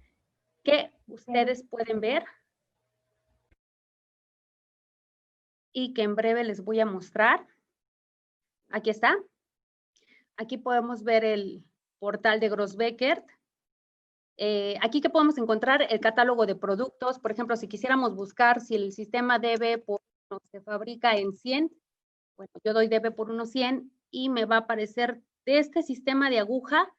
que ustedes pueden ver y que en breve les voy a mostrar. Aquí está. Aquí podemos ver el portal de Grossbecker. Aquí que podemos encontrar el catálogo de productos. Por ejemplo, si quisiéramos buscar si el sistema DB por uno se fabrica en 100, bueno, yo doy DB por unos 100 y me va a aparecer de este sistema de aguja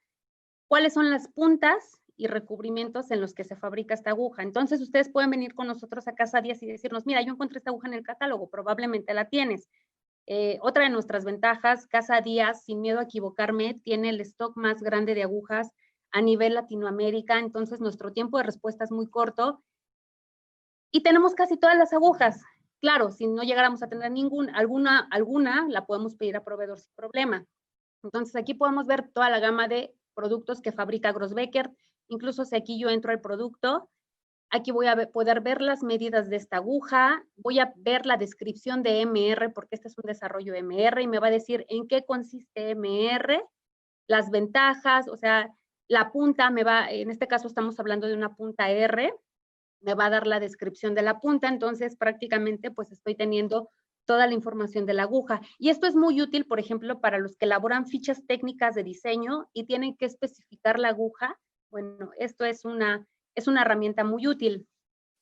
cuáles son las puntas y recubrimientos en los que se fabrica esta aguja. Entonces, ustedes pueden venir con nosotros a Casa Díaz y decirnos, mira, yo encontré esta aguja en el catálogo, probablemente la tienes. Otra de nuestras ventajas, Casa Díaz, sin miedo a equivocarme, tiene el stock más grande de agujas a nivel Latinoamérica, entonces nuestro tiempo de respuesta es muy corto y tenemos casi todas las agujas. Claro, si no llegáramos a tener alguna la podemos pedir a proveedor sin problema. Entonces, aquí podemos ver toda la gama de productos que fabrica Grossbecker. Incluso si aquí yo entro al producto, aquí voy a poder ver las medidas de esta aguja, voy a ver la descripción de MR, porque este es un desarrollo MR, y me va a decir en qué consiste MR, las ventajas, o sea, la punta me va, en este caso estamos hablando de una punta R, me va a dar la descripción de la punta, entonces prácticamente pues estoy teniendo toda la información de la aguja. Y esto es muy útil, por ejemplo, para los que elaboran fichas técnicas de diseño y tienen que especificar la aguja. Bueno, esto es una herramienta muy útil.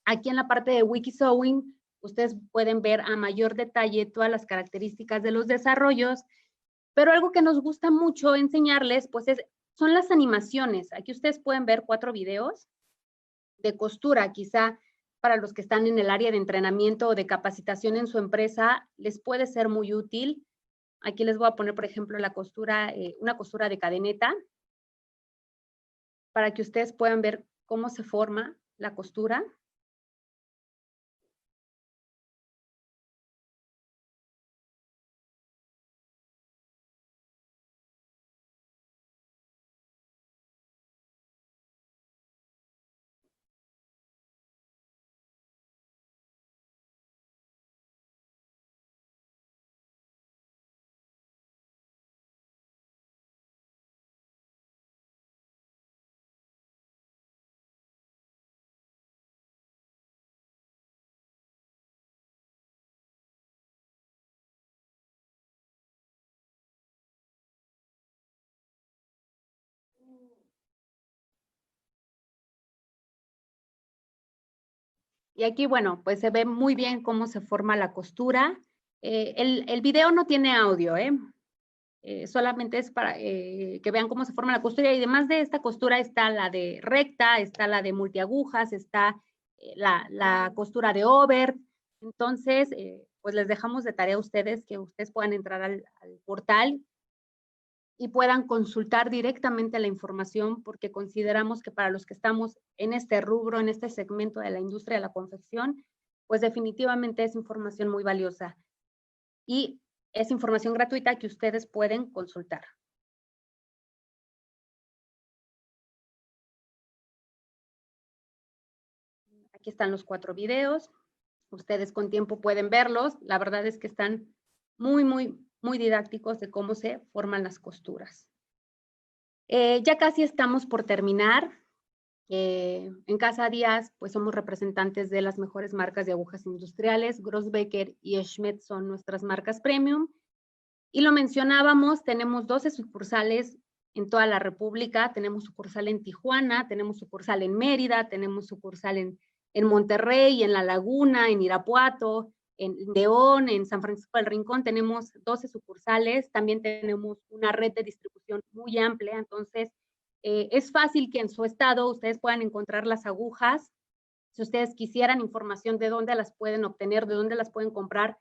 Aquí en la parte de Wikisewing, ustedes pueden ver a mayor detalle todas las características de los desarrollos, pero algo que nos gusta mucho enseñarles, pues son las animaciones. Aquí ustedes pueden ver 4 videos de costura, quizá para los que están en el área de entrenamiento o de capacitación en su empresa, les puede ser muy útil. Aquí les voy a poner, por ejemplo, la costura, una costura de cadeneta, para que ustedes puedan ver cómo se forma la costura. Y aquí, bueno, pues se ve muy bien cómo se forma la costura. El video no tiene audio, solamente es para que vean cómo se forma la costura. Y además de esta costura está la de recta, está la de multiagujas, está la costura de over. Entonces, pues les dejamos de tarea a ustedes que ustedes puedan entrar al portal y puedan consultar directamente la información, porque consideramos que para los que estamos en este rubro, en este segmento de la industria de la confección, pues definitivamente es información muy valiosa y es información gratuita que ustedes pueden consultar. Aquí están los 4 videos. Ustedes con tiempo pueden verlos. La verdad es que están muy didácticos de cómo se forman las costuras. Ya casi estamos por terminar. En Casa Díaz, pues somos representantes de las mejores marcas de agujas industriales. Grossbecker y Schmidt son nuestras marcas premium. Y lo mencionábamos, tenemos 12 sucursales en toda la República. Tenemos sucursal en Tijuana, tenemos sucursal en Mérida, tenemos sucursal en Monterrey, en La Laguna, en Irapuato, en León, en San Francisco del Rincón. Tenemos 12 sucursales. También tenemos una red de distribución muy amplia. Entonces, es fácil que en su estado ustedes puedan encontrar las agujas. Si ustedes quisieran información de dónde las pueden obtener, de dónde las pueden comprar,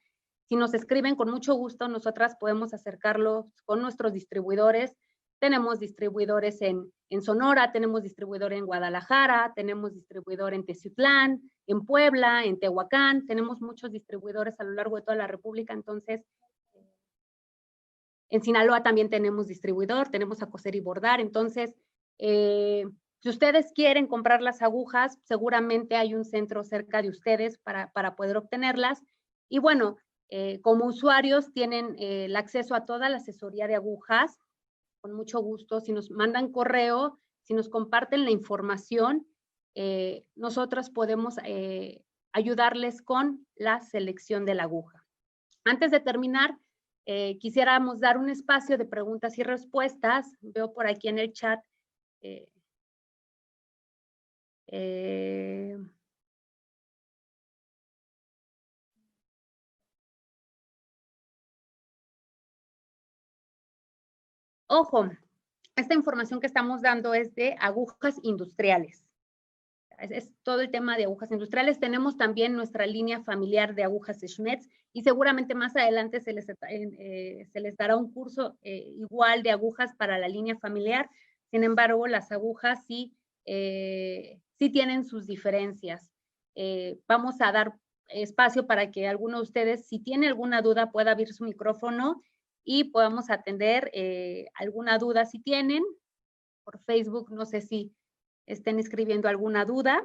si nos escriben con mucho gusto, nosotras podemos acercarlos con nuestros distribuidores tenemos distribuidores en Sonora, tenemos distribuidor en Guadalajara, tenemos distribuidor en Teciutlán, en Puebla, en Tehuacán, tenemos muchos distribuidores a lo largo de toda la República. Entonces, en Sinaloa también tenemos distribuidor, tenemos a Coser y Bordar. Entonces, si ustedes quieren comprar las agujas, seguramente hay un centro cerca de ustedes para poder obtenerlas. Y bueno, como usuarios tienen el acceso a toda la asesoría de agujas, con mucho gusto. Si nos mandan correo, si nos comparten la información, nosotros podemos ayudarles con la selección de la aguja. Antes de terminar, quisiéramos dar un espacio de preguntas y respuestas. Veo por aquí en el chat ojo, esta información que estamos dando es de agujas industriales. Es todo el tema de agujas industriales. Tenemos también nuestra línea familiar de agujas Schmetz y seguramente más adelante se les dará un curso igual de agujas para la línea familiar. Sin embargo, las agujas sí tienen sus diferencias. Vamos a dar espacio para que alguno de ustedes, si tiene alguna duda, pueda abrir su micrófono y podamos atender alguna duda si tienen. Por Facebook, no sé si estén escribiendo alguna duda.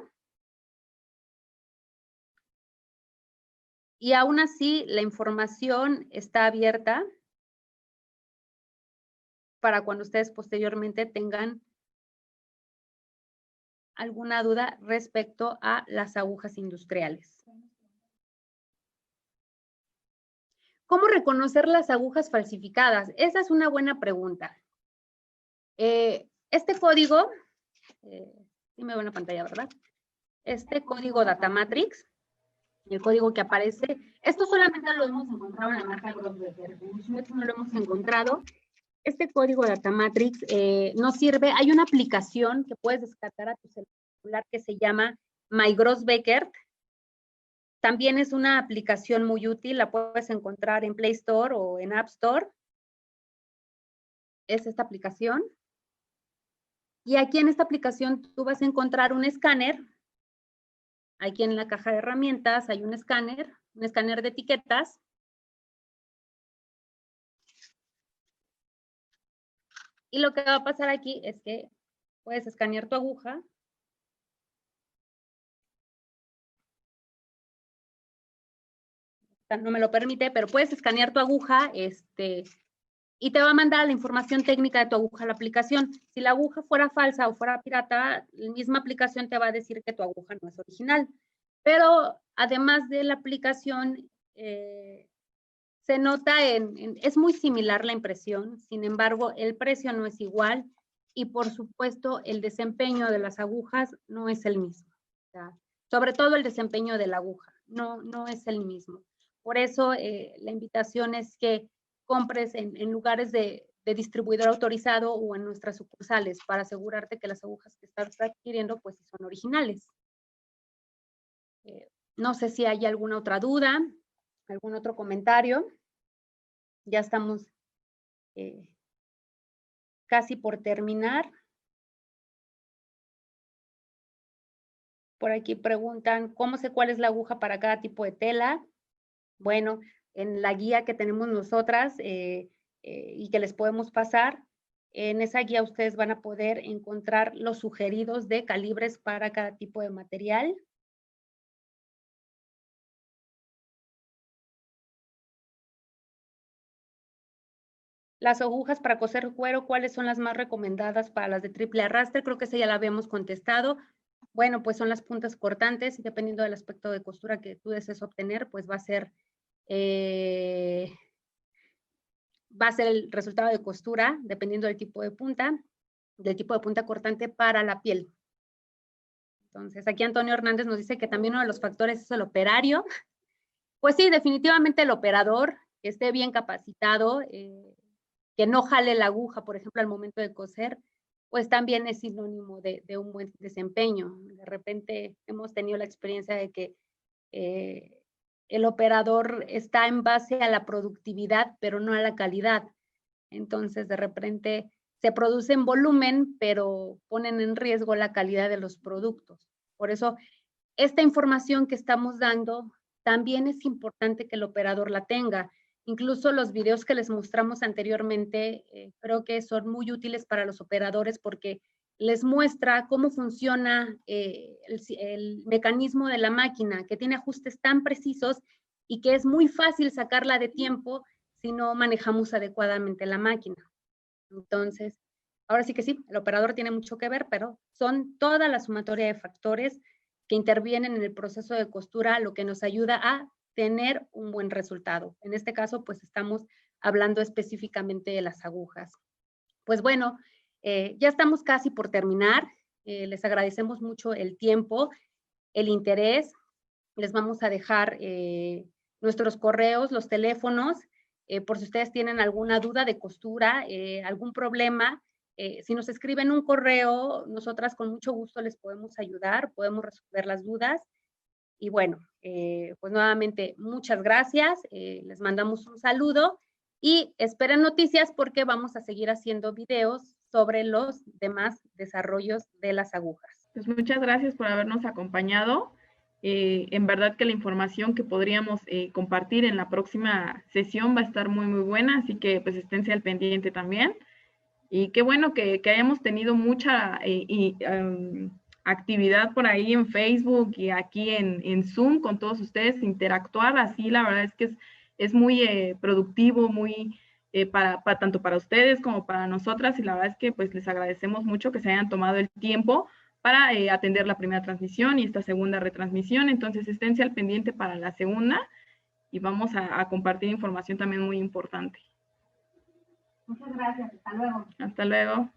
Y aún así, la información está abierta para cuando ustedes posteriormente tengan alguna duda respecto a las agujas industriales. ¿Cómo reconocer las agujas falsificadas? Esa es una buena pregunta. Este código, sí me veo en la pantalla, ¿verdad? Este código Datamatrix, el código que aparece, esto solamente lo hemos encontrado en la marca Grossbecker, no lo hemos encontrado. Este código Datamatrix nos sirve. Hay una aplicación que puedes descargar a tu celular que se llama My Grossbecker. También es una aplicación muy útil, la puedes encontrar en Play Store o en App Store. Es esta aplicación. Y aquí en esta aplicación tú vas a encontrar un escáner. Aquí en la caja de herramientas hay un escáner de etiquetas. Y lo que va a pasar aquí es que puedes escanear tu aguja. No me lo permite, pero puedes escanear tu aguja y te va a mandar la información técnica de tu aguja a la aplicación. Si la aguja fuera falsa o fuera pirata, la misma aplicación te va a decir que tu aguja no es original. Pero además de la aplicación, se nota es muy similar la impresión, sin embargo, el precio no es igual y por supuesto el desempeño de las agujas no es el mismo. O sea, sobre todo el desempeño de la aguja, no es el mismo. Por eso la invitación es que compres en lugares de distribuidor autorizado o en nuestras sucursales para asegurarte que las agujas que estás adquiriendo pues son originales. No sé si hay alguna otra duda, algún otro comentario. Ya estamos casi por terminar. Por aquí preguntan, ¿cómo sé cuál es la aguja para cada tipo de tela? Bueno, en la guía que tenemos nosotras y que les podemos pasar, en esa guía ustedes van a poder encontrar los sugeridos de calibres para cada tipo de material. Las agujas para coser cuero, ¿cuáles son las más recomendadas para las de triple arrastre? Creo que esa ya la habíamos contestado. Bueno, pues son las puntas cortantes y dependiendo del aspecto de costura que tú desees obtener, pues va a ser el resultado de costura, dependiendo del tipo de punta cortante para la piel. Entonces, aquí Antonio Hernández nos dice que también uno de los factores es el operario. Pues sí, definitivamente el operador, que esté bien capacitado, que no jale la aguja, por ejemplo, al momento de coser, pues también es sinónimo de un buen desempeño. De repente hemos tenido la experiencia de que el operador está en base a la productividad, pero no a la calidad. Entonces, de repente se produce en volumen, pero ponen en riesgo la calidad de los productos. Por eso, esta información que estamos dando también es importante que el operador la tenga. Incluso los videos que les mostramos anteriormente creo que son muy útiles para los operadores porque les muestra cómo funciona el mecanismo de la máquina, que tiene ajustes tan precisos y que es muy fácil sacarla de tiempo si no manejamos adecuadamente la máquina. Entonces, ahora sí que sí, el operador tiene mucho que ver, pero son toda la sumatoria de factores que intervienen en el proceso de costura, lo que nos ayuda a tener un buen resultado. En este caso, pues estamos hablando específicamente de las agujas. Pues bueno, ya estamos casi por terminar. Les agradecemos mucho el tiempo, el interés. Les vamos a dejar nuestros correos, los teléfonos, por si ustedes tienen alguna duda de costura, algún problema. Si nos escriben un correo, nosotras con mucho gusto les podemos ayudar, podemos resolver las dudas. Y bueno, pues nuevamente muchas gracias, les mandamos un saludo y esperen noticias porque vamos a seguir haciendo videos sobre los demás desarrollos de las agujas. Pues muchas gracias por habernos acompañado. En verdad que la información que podríamos compartir en la próxima sesión va a estar muy, muy buena, así que pues esténse al pendiente también. Y qué bueno que hayamos tenido mucha actividad por ahí en Facebook y aquí en Zoom con todos ustedes, interactuar así, la verdad es que es muy productivo, muy tanto para ustedes como para nosotras, y la verdad es que pues les agradecemos mucho que se hayan tomado el tiempo para atender la primera transmisión y esta segunda retransmisión. Entonces esténse al pendiente para la segunda y vamos a compartir información también muy importante. Muchas gracias, hasta luego. Hasta luego.